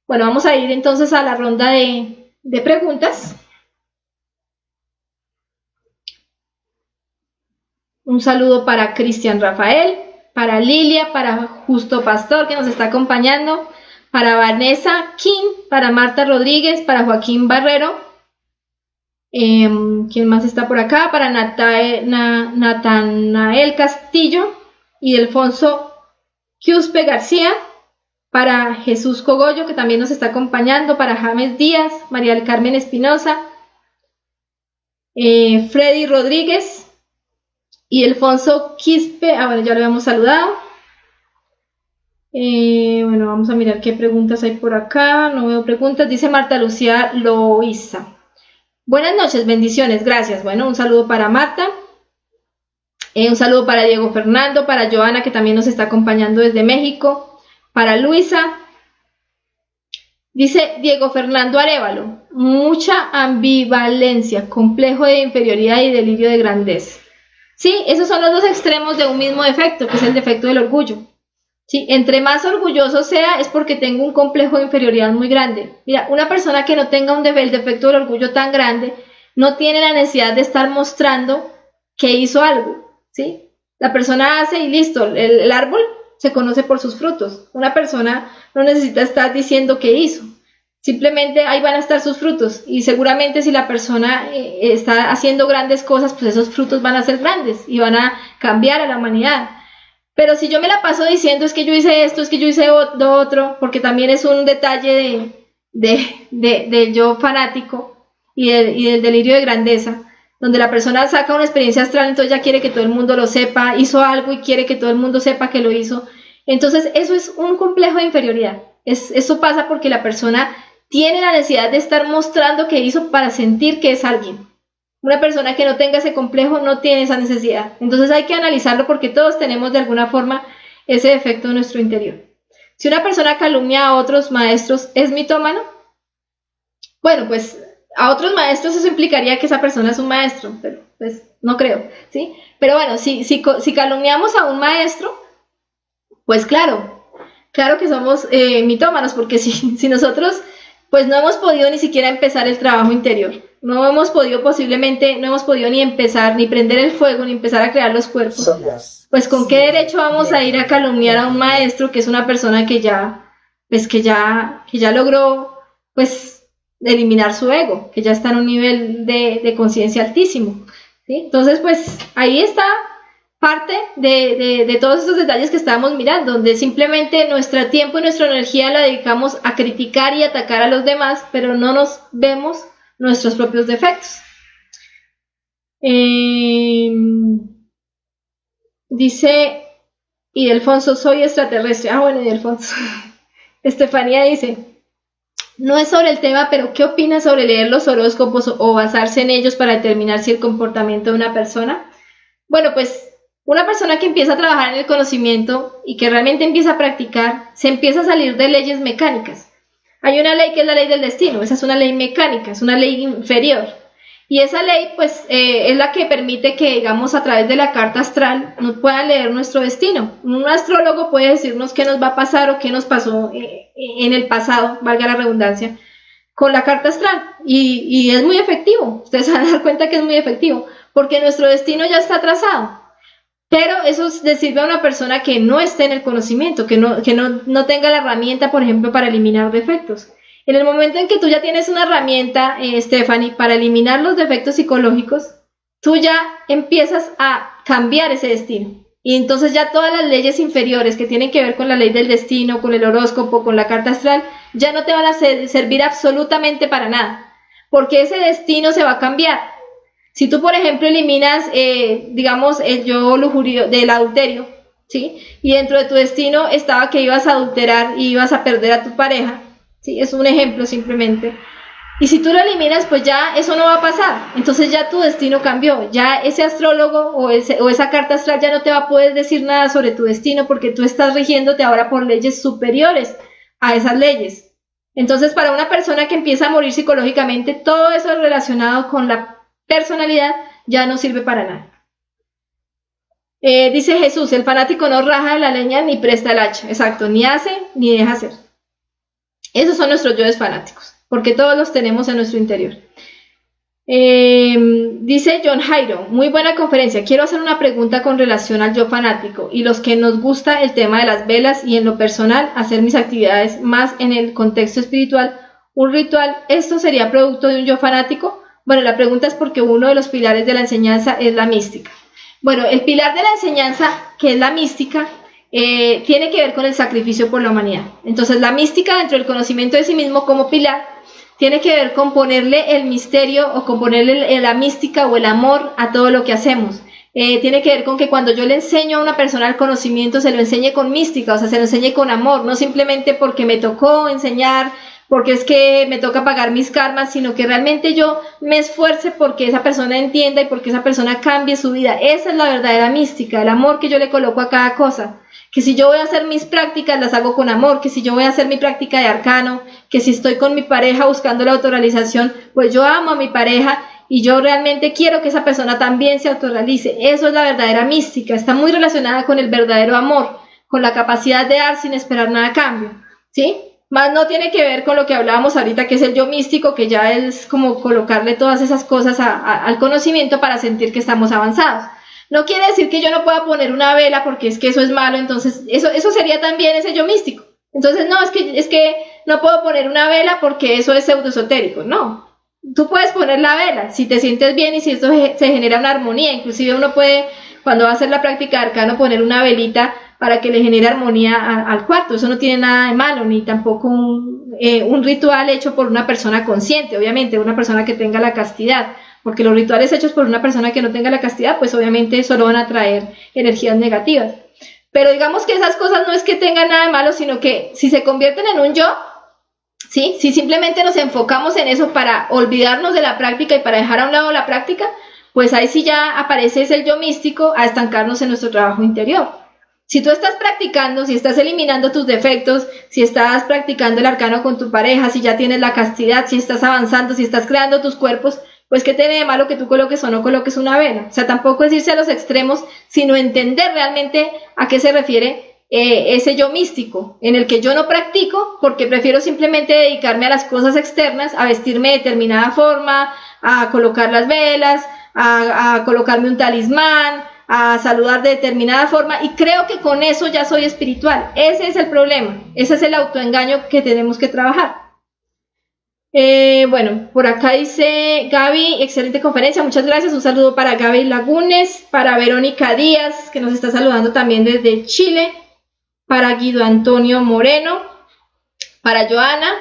Bueno, vamos a ir entonces a la ronda de preguntas. Un saludo para Cristian Rafael, para Lilia, para Justo Pastor, que nos está acompañando, para Vanessa King, para Marta Rodríguez, para Joaquín Barrero. ¿Quién más está por acá? Para Natanael Castillo y Alfonso Giuspe García, para Jesús Cogollo, que también nos está acompañando, para James Díaz, María del Carmen Espinosa, Freddy Rodríguez y Alfonso Quispe. Bueno, ya lo habíamos saludado. Bueno, vamos a mirar qué preguntas hay por acá. No veo preguntas. Dice Marta Lucía Loiza. Buenas noches, bendiciones, gracias. Bueno, un saludo para Marta. Un saludo para Diego Fernando, para Joana, que también nos está acompañando desde México, para Luisa. Dice Diego Fernando Arévalo, mucha ambivalencia, complejo de inferioridad y delirio de grandeza. Sí, esos son los 2 extremos de un mismo defecto, que es el defecto del orgullo. Sí, entre más orgulloso sea es porque tengo un complejo de inferioridad muy grande. Mira, una persona que no tenga el defecto del orgullo tan grande no tiene la necesidad de estar mostrando que hizo algo. ¿Sí? La persona hace y listo, el árbol se conoce por sus frutos. Una persona no necesita estar diciendo qué hizo, simplemente ahí van a estar sus frutos, y seguramente si la persona está haciendo grandes cosas, pues esos frutos van a ser grandes y van a cambiar a la humanidad. Pero si yo me la paso diciendo es que yo hice esto, es que yo hice lo otro, porque también es un detalle del yo fanático y del delirio de grandeza, donde la persona saca una experiencia astral, entonces ya quiere que todo el mundo lo sepa, hizo algo y quiere que todo el mundo sepa que lo hizo. Entonces eso es un complejo de inferioridad. Eso pasa porque la persona tiene la necesidad de estar mostrando que hizo para sentir que es alguien. Una persona que no tenga ese complejo no tiene esa necesidad. Entonces hay que analizarlo porque todos tenemos de alguna forma ese defecto en nuestro interior. Si una persona calumnia a otros maestros, ¿es mitómano? Bueno, pues a otros maestros eso implicaría que esa persona es un maestro, pero pues no creo, ¿sí? Pero bueno, si calumniamos a un maestro, pues claro que somos mitómanos, porque si nosotros pues no hemos podido ni siquiera empezar el trabajo interior, no hemos podido ni empezar, ni prender el fuego, ni empezar a crear los cuerpos, pues con qué derecho vamos a ir a calumniar a un maestro que es una persona que ya logró pues eliminar su ego, que ya está en un nivel de conciencia altísimo, ¿sí? Entonces pues ahí está parte de todos estos detalles que estábamos mirando, donde simplemente nuestro tiempo y nuestra energía la dedicamos a criticar y atacar a los demás, pero no nos vemos nuestros propios defectos. Dice Ildefonso, soy extraterrestre. Ah, bueno, Ildefonso. Estefanía dice, no es sobre el tema, pero ¿qué opinas sobre leer los horóscopos o basarse en ellos para determinar si el comportamiento de una persona? Bueno, pues una persona que empieza a trabajar en el conocimiento y que realmente empieza a practicar, se empieza a salir de leyes mecánicas. Hay una ley que es la ley del destino, esa es una ley mecánica, es una ley inferior. Y esa ley, pues, es la que permite que, digamos, a través de la carta astral, nos pueda leer nuestro destino. Un astrólogo puede decirnos qué nos va a pasar o qué nos pasó en el pasado, valga la redundancia, con la carta astral. Y es muy efectivo, ustedes se van a dar cuenta que es muy efectivo, porque nuestro destino ya está trazado. Pero eso le sirve a una persona que no esté en el conocimiento, que no tenga la herramienta, por ejemplo, para eliminar defectos. En el momento en que tú ya tienes una herramienta, Stephanie, para eliminar los defectos psicológicos, tú ya empiezas a cambiar ese destino. Y entonces ya todas las leyes inferiores que tienen que ver con la ley del destino, con el horóscopo, con la carta astral, ya no te van a servir absolutamente para nada, porque ese destino se va a cambiar. Si tú, por ejemplo, eliminas, digamos, el yo lujurio del adulterio, ¿sí? Y dentro de tu destino estaba que ibas a adulterar y ibas a perder a tu pareja, ¿sí? Es un ejemplo simplemente. Y si tú lo eliminas, pues ya eso no va a pasar. Entonces ya tu destino cambió. Ya ese astrólogo o esa carta astral ya no te va a poder decir nada sobre tu destino porque tú estás rigiéndote ahora por leyes superiores a esas leyes. Entonces, para una persona que empieza a morir psicológicamente, todo eso relacionado con la personalidad ya no sirve para nada. Dice Jesús, el fanático no raja de la leña ni presta el hacha. Exacto, ni hace ni deja hacer. Esos son nuestros yoes fanáticos, porque todos los tenemos en nuestro interior. Dice John Jairo, muy buena conferencia. Quiero hacer una pregunta con relación al yo fanático y los que nos gusta el tema de las velas y en lo personal hacer mis actividades más en el contexto espiritual. Un ritual, ¿esto sería producto de un yo fanático? Bueno, la pregunta es porque uno de los pilares de la enseñanza es la mística. Bueno, el pilar de la enseñanza, que es la mística, tiene que ver con el sacrificio por la humanidad. Entonces, la mística dentro del conocimiento de sí mismo como pilar tiene que ver con ponerle el misterio o con ponerle la mística o el amor a todo lo que hacemos. Tiene que ver con que cuando yo le enseño a una persona el conocimiento, se lo enseñe con mística, o sea, se lo enseñe con amor, no simplemente porque me tocó enseñar, porque es que me toca pagar mis karmas, sino que realmente yo me esfuerce porque esa persona entienda y porque esa persona cambie su vida. Esa es la verdadera mística, el amor que yo le coloco a cada cosa. Que si yo voy a hacer mis prácticas, las hago con amor, que si yo voy a hacer mi práctica de arcano, que si estoy con mi pareja buscando la autorrealización, pues yo amo a mi pareja y yo realmente quiero que esa persona también se autorrealice. Eso es la verdadera mística, está muy relacionada con el verdadero amor, con la capacidad de dar sin esperar nada a cambio, ¿sí? Más no tiene que ver con lo que hablábamos ahorita, que es el yo místico, que ya es como colocarle todas esas cosas al conocimiento para sentir que estamos avanzados. No quiere decir que yo no pueda poner una vela porque es que eso es malo, entonces eso sería también ese yo místico. Entonces no, es que no puedo poner una vela porque eso es pseudoesotérico, no. Tú puedes poner la vela si te sientes bien y si esto se genera una armonía. Inclusive uno puede, cuando va a hacer la práctica de arcano, poner una velita para que le genere armonía al cuarto. Eso no tiene nada de malo, ni tampoco un ritual hecho por una persona consciente, obviamente, una persona que tenga la castidad. Porque los rituales hechos por una persona que no tenga la castidad, pues obviamente solo van a traer energías negativas. Pero digamos que esas cosas no es que tengan nada de malo, sino que si se convierten en un yo, ¿sí? Si simplemente nos enfocamos en eso para olvidarnos de la práctica y para dejar a un lado la práctica, pues ahí sí ya aparece ese yo místico a estancarnos en nuestro trabajo interior. Si tú estás practicando, si estás eliminando tus defectos, si estás practicando el arcano con tu pareja, si ya tienes la castidad, si estás avanzando, si estás creando tus cuerpos, pues ¿qué tiene de malo que tú coloques o no coloques una vela? O sea, tampoco es irse a los extremos, sino entender realmente a qué se refiere ese yo místico, en el que yo no practico porque prefiero simplemente dedicarme a las cosas externas, a vestirme de determinada forma, a colocar las velas, a colocarme un talismán, a saludar de determinada forma, y creo que con eso ya soy espiritual. Ese es el problema, ese es el autoengaño que tenemos que trabajar. Bueno, por acá dice Gaby, excelente conferencia, muchas gracias. Un saludo para Gaby Lagunes, para Verónica Díaz, que nos está saludando también desde Chile, para Guido Antonio Moreno, para Joana,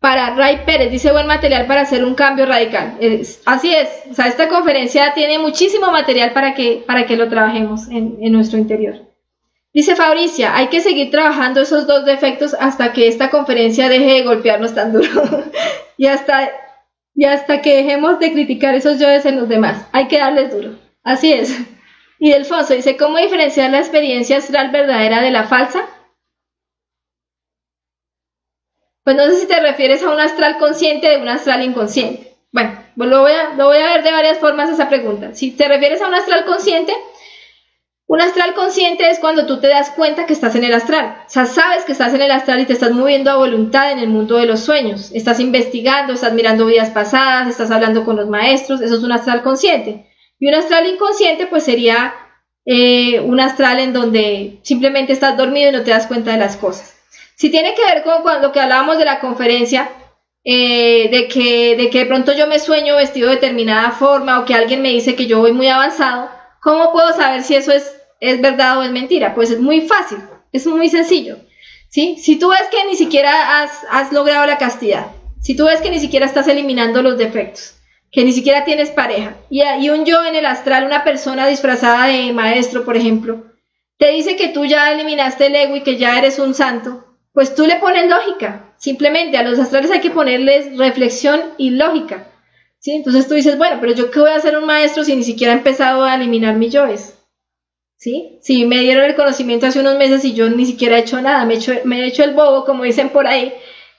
para Ray Pérez, dice buen material para hacer un cambio radical. Así es, o sea, esta conferencia tiene muchísimo material para que lo trabajemos en nuestro interior. Dice Fabricia, hay que seguir trabajando esos dos defectos hasta que esta conferencia deje de golpearnos tan duro y hasta que dejemos de criticar esos yoes en los demás. Hay que darles duro. Así es. Y Delfonso dice, ¿cómo diferenciar la experiencia astral verdadera de la falsa? Pues no sé si te refieres a un astral consciente de un astral inconsciente. Bueno, pues lo voy a ver de varias formas esa pregunta. Si te refieres a un astral consciente es cuando tú te das cuenta que estás en el astral. O sea, sabes que estás en el astral y te estás moviendo a voluntad en el mundo de los sueños. Estás investigando, estás mirando vidas pasadas, estás hablando con los maestros. Eso es un astral consciente. Y un astral inconsciente pues sería un astral en donde simplemente estás dormido y no te das cuenta de las cosas. Si tiene que ver con lo que hablábamos de la conferencia, de que de pronto yo me sueño vestido de determinada forma o que alguien me dice que yo voy muy avanzado, ¿cómo puedo saber si eso es verdad o es mentira? Pues es muy fácil, es muy sencillo, ¿sí? Si tú ves que ni siquiera has logrado la castidad, si tú ves que ni siquiera estás eliminando los defectos, que ni siquiera tienes pareja, y un yo en el astral, una persona disfrazada de maestro, por ejemplo, te dice que tú ya eliminaste el ego y que ya eres un santo, pues tú le pones lógica. Simplemente a los astrales hay que ponerles reflexión y lógica, ¿sí? Entonces tú dices, bueno, pero yo qué voy a hacer un maestro si ni siquiera he empezado a eliminar mis yoes, ¿sí? Si me dieron el conocimiento hace unos meses y yo ni siquiera he hecho nada, me he hecho el bobo, como dicen por ahí,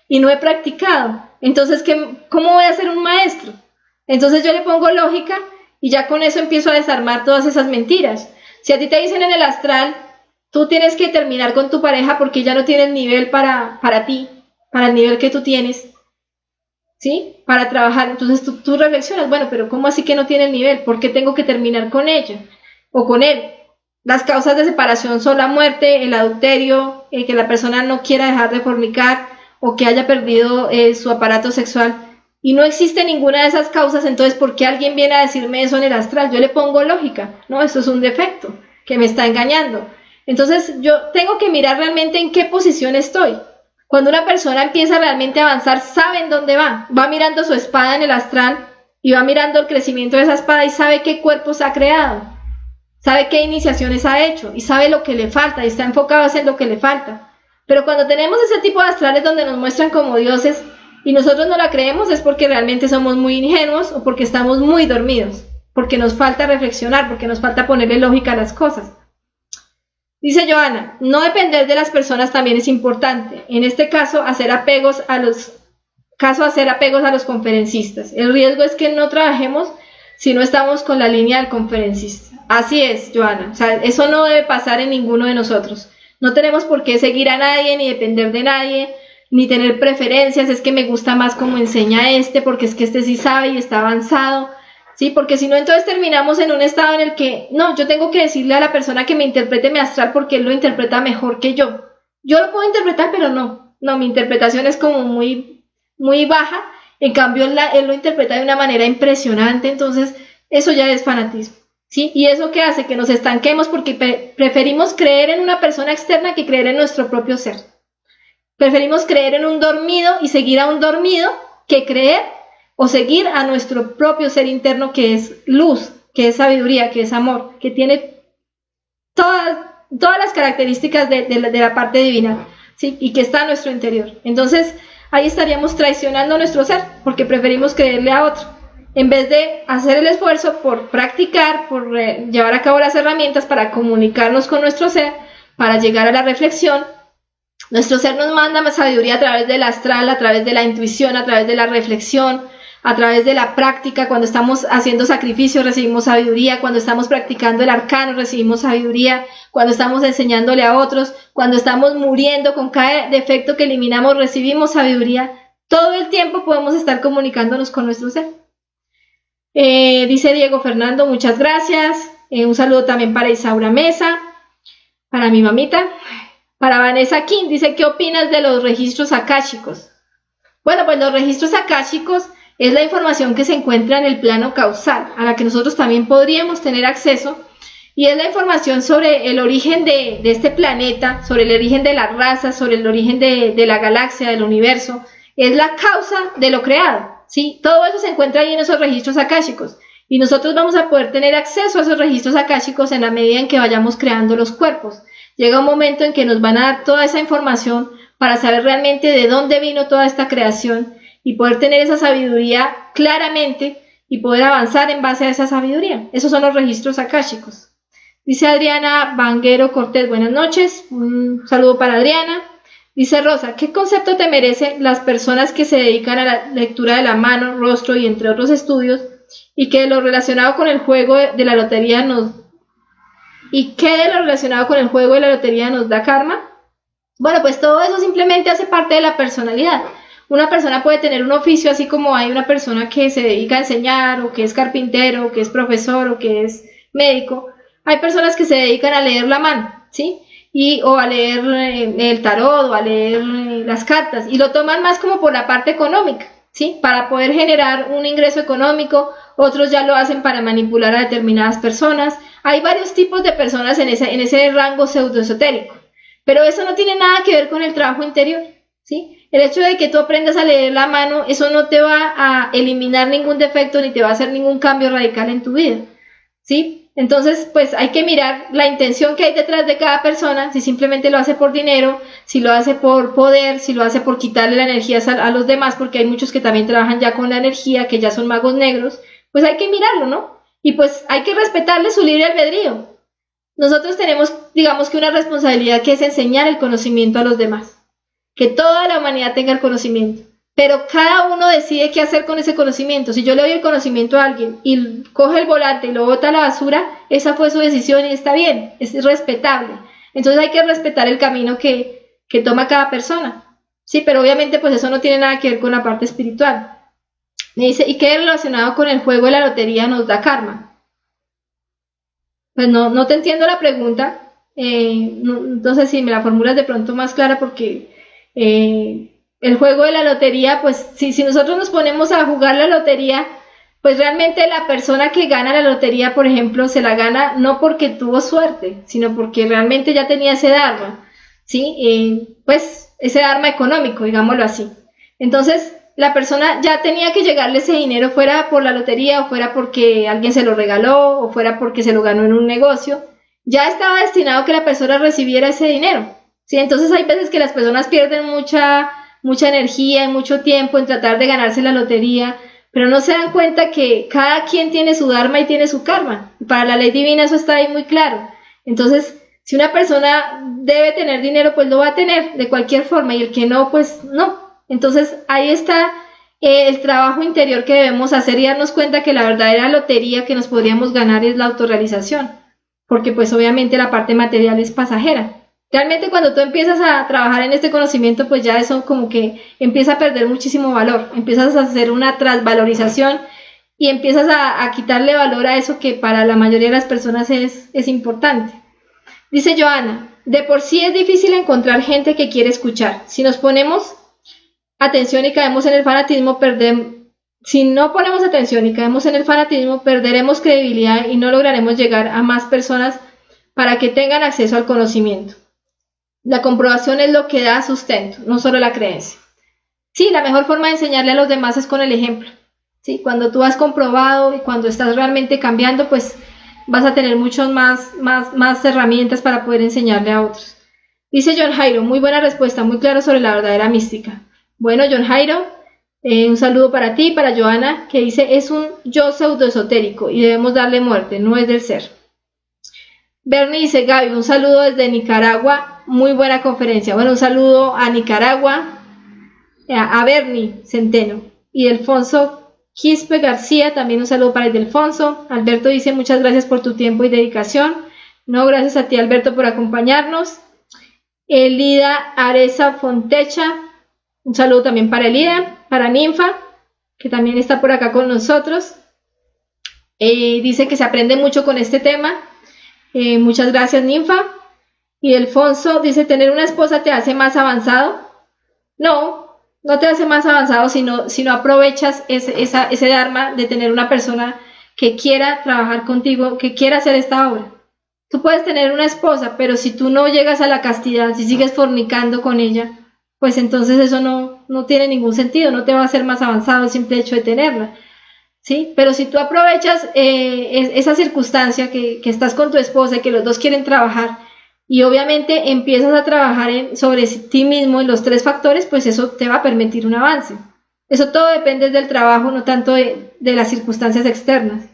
y no he practicado. Entonces, ¿cómo voy a ser un maestro? Entonces yo le pongo lógica y ya con eso empiezo a desarmar todas esas mentiras. Si a ti te dicen en el astral, tú tienes que terminar con tu pareja porque ya no tiene el nivel para ti, para el nivel que tú tienes, ¿sí? Para trabajar. Entonces tú reflexionas, bueno, pero ¿cómo así que no tiene el nivel? ¿Por qué tengo que terminar con ella o con él? Las causas de separación son la muerte, el adulterio, que la persona no quiera dejar de fornicar o que haya perdido su aparato sexual. Y no existe ninguna de esas causas, entonces ¿por qué alguien viene a decirme eso en el astral? Yo le pongo lógica, no, esto es un defecto que me está engañando. Entonces yo tengo que mirar realmente en qué posición estoy. Cuando una persona empieza realmente a avanzar, sabe en dónde va mirando su espada en el astral y va mirando el crecimiento de esa espada y sabe qué cuerpos ha creado, sabe qué iniciaciones ha hecho y sabe lo que le falta y está enfocado en lo que le falta. Pero cuando tenemos ese tipo de astrales donde nos muestran como dioses y nosotros no la creemos, es porque realmente somos muy ingenuos o porque estamos muy dormidos, porque nos falta reflexionar, porque nos falta ponerle lógica a las cosas. Dice Joana, no depender de las personas también es importante. En este caso, hacer apegos a los conferencistas. El riesgo es que no trabajemos si no estamos con la línea del conferencista. Así es, Joana. O sea, eso no debe pasar en ninguno de nosotros. No tenemos por qué seguir a nadie, ni depender de nadie, ni tener preferencias. Es que me gusta más como enseña porque es que este sí sabe y está avanzado. Sí, porque si no, entonces terminamos en un estado en el que, no, yo tengo que decirle a la persona que me interprete mi astral porque él lo interpreta mejor que yo. Yo lo puedo interpretar, pero no, mi interpretación es como muy, muy baja, en cambio él lo interpreta de una manera impresionante, entonces eso ya es fanatismo, ¿sí? Y eso que hace que nos estanquemos porque preferimos creer en una persona externa que creer en nuestro propio ser. Preferimos creer en un dormido y seguir a un dormido que creer o seguir a nuestro propio ser interno que es luz, que es sabiduría, que es amor, que tiene todas las características de la parte divina, ¿sí? Y que está en nuestro interior. Entonces ahí estaríamos traicionando a nuestro ser porque preferimos creerle a otro. en vez de hacer el esfuerzo por practicar, por llevar a cabo las herramientas para comunicarnos con nuestro ser, para llegar a la reflexión. Nuestro ser nos manda sabiduría a través del astral, a través de la intuición, a través de la reflexión, a través de la práctica. Cuando estamos haciendo sacrificios recibimos sabiduría, cuando estamos practicando el arcano recibimos sabiduría, cuando estamos enseñándole a otros, cuando estamos muriendo con cada defecto que eliminamos recibimos sabiduría. Todo el tiempo podemos estar comunicándonos con nuestro ser. Dice Diego Fernando, muchas gracias. Un saludo también para Isaura Mesa, para mi mamita. Para Vanessa King, dice, ¿qué opinas de los registros akáshicos? Bueno, pues los registros akáshicos es la información que se encuentra en el plano causal, a la que nosotros también podríamos tener acceso, y es la información sobre el origen de este planeta, sobre el origen de la raza, sobre el origen de la galaxia, del universo. Es la causa de lo creado, ¿sí? Todo eso se encuentra ahí en esos registros akáshicos, y nosotros vamos a poder tener acceso a esos registros akáshicos en la medida en que vayamos creando los cuerpos. Llega un momento en que nos van a dar toda esa información para saber realmente de dónde vino toda esta creación y poder tener esa sabiduría claramente y poder avanzar en base a esa sabiduría. Esos son los registros akáshicos. Dice Adriana Vanguero Cortés, buenas noches, un saludo para Adriana. Dice Rosa, ¿qué concepto te merecen las personas que se dedican a la lectura de la mano, rostro y entre otros estudios y que lo relacionado con el juego de la lotería nos da karma? Bueno, pues todo eso simplemente hace parte de la personalidad. Una persona puede tener un oficio así como hay una persona que se dedica a enseñar, o que es carpintero, o que es profesor, o que es médico. Hay personas que se dedican a leer la mano, ¿sí? O a leer el tarot, o a leer las cartas, y lo toman más como por la parte económica, ¿sí? Para poder generar un ingreso económico. Otros ya lo hacen para manipular a determinadas personas. Hay varios tipos de personas en ese rango pseudoesotérico, pero eso no tiene nada que ver con el trabajo interior, ¿sí? El hecho de que tú aprendas a leer la mano, eso no te va a eliminar ningún defecto ni te va a hacer ningún cambio radical en tu vida, ¿sí? Entonces, pues hay que mirar la intención que hay detrás de cada persona, si simplemente lo hace por dinero, si lo hace por poder, si lo hace por quitarle la energía a los demás, porque hay muchos que también trabajan ya con la energía, que ya son magos negros. Pues hay que mirarlo, ¿no? Y pues hay que respetarle su libre albedrío. Nosotros tenemos, digamos que una responsabilidad que es enseñar el conocimiento a los demás. Que toda la humanidad tenga el conocimiento. Pero cada uno decide qué hacer con ese conocimiento. Si yo le doy el conocimiento a alguien y coge el volante y lo bota a la basura, esa fue su decisión y está bien, es respetable. Entonces hay que respetar el camino que toma cada persona. Sí, pero obviamente pues eso no tiene nada que ver con la parte espiritual. Me dice, ¿y qué relacionado con el juego de la lotería nos da karma? Pues no te entiendo la pregunta. Entonces, si me la formulas de pronto más clara, porque el juego de la lotería, pues si nosotros nos ponemos a jugar la lotería, pues realmente la persona que gana la lotería, por ejemplo, se la gana no porque tuvo suerte, sino porque realmente ya tenía ese dharma, ¿sí? Pues ese dharma económico, digámoslo así. Entonces, la persona ya tenía que llegarle ese dinero, fuera por la lotería, o fuera porque alguien se lo regaló, o fuera porque se lo ganó en un negocio. Ya estaba destinado a que la persona recibiera ese dinero, ¿sí? Entonces hay veces que las personas pierden mucha energía y mucho tiempo en tratar de ganarse la lotería, pero no se dan cuenta que cada quien tiene su dharma y tiene su karma. Para la ley divina eso está ahí muy claro. Entonces, si una persona debe tener dinero, pues lo va a tener de cualquier forma, y el que no, pues no. Entonces ahí está el trabajo interior que debemos hacer y darnos cuenta que la verdadera lotería que nos podríamos ganar es la autorrealización, porque pues obviamente la parte material es pasajera. Realmente cuando tú empiezas a trabajar en este conocimiento, pues ya eso como que empieza a perder muchísimo valor, empiezas a hacer una transvalorización y empiezas a quitarle valor a eso que para la mayoría de las personas es importante. Dice Joana, de por sí es difícil encontrar gente que quiere escuchar. Si nos ponemos atención y caemos en el fanatismo, perderemos credibilidad y no lograremos llegar a más personas para que tengan acceso al conocimiento. La comprobación es lo que da sustento, no solo la creencia. Sí, la mejor forma de enseñarle a los demás es con el ejemplo. Sí, cuando tú has comprobado y cuando estás realmente cambiando, pues vas a tener muchas más herramientas para poder enseñarle a otros. Dice John Jairo, muy buena respuesta, muy claro sobre la verdadera mística. Bueno, John Jairo, Un saludo para ti, para Joana, que dice, es un yo pseudoesotérico y debemos darle muerte, no es del ser. Bernie dice, Gaby, un saludo desde Nicaragua, muy buena conferencia. Bueno, un saludo a Nicaragua, a Bernie Centeno. Y Alfonso Quispe García, también un saludo para Ildefonso. Alberto dice, muchas gracias por tu tiempo y dedicación. No, gracias a ti, Alberto, por acompañarnos. Elida Areza Fontecha, un saludo también para Elida, para Ninfa, que también está por acá con nosotros. Dice que se aprende mucho con este tema. Muchas gracias, Ninfa. Y Alfonso dice, ¿tener una esposa te hace más avanzado? No, no te hace más avanzado si no aprovechas ese dharma de tener una persona que quiera trabajar contigo, que quiera hacer esta obra. Tú puedes tener una esposa, pero si tú no llegas a la castidad, si sigues fornicando con ella, pues entonces eso no tiene ningún sentido, no te va a hacer más avanzado el simple hecho de tenerla. ¿Sí? Pero si tú aprovechas esa circunstancia que estás con tu esposa y que los dos quieren trabajar y obviamente empiezas a trabajar sobre ti mismo en los 3 factores, pues eso te va a permitir un avance. Eso todo depende del trabajo, no tanto de las circunstancias externas.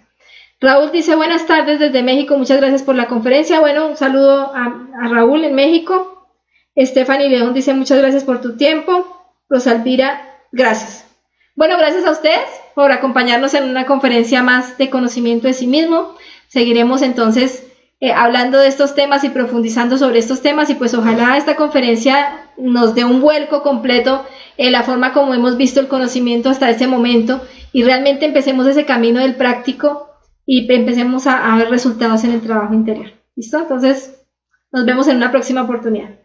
Raúl dice, buenas tardes desde México, muchas gracias por la conferencia. Bueno, un saludo a Raúl en México. Stephanie León dice, muchas gracias por tu tiempo. Rosalvira, gracias. Bueno, gracias a ustedes por acompañarnos en una conferencia más de conocimiento de sí mismo. Seguiremos entonces hablando de estos temas y profundizando sobre estos temas y pues ojalá esta conferencia nos dé un vuelco completo en la forma como hemos visto el conocimiento hasta este momento y realmente empecemos ese camino del práctico y empecemos a ver resultados en el trabajo interior. ¿Listo? Entonces, nos vemos en una próxima oportunidad.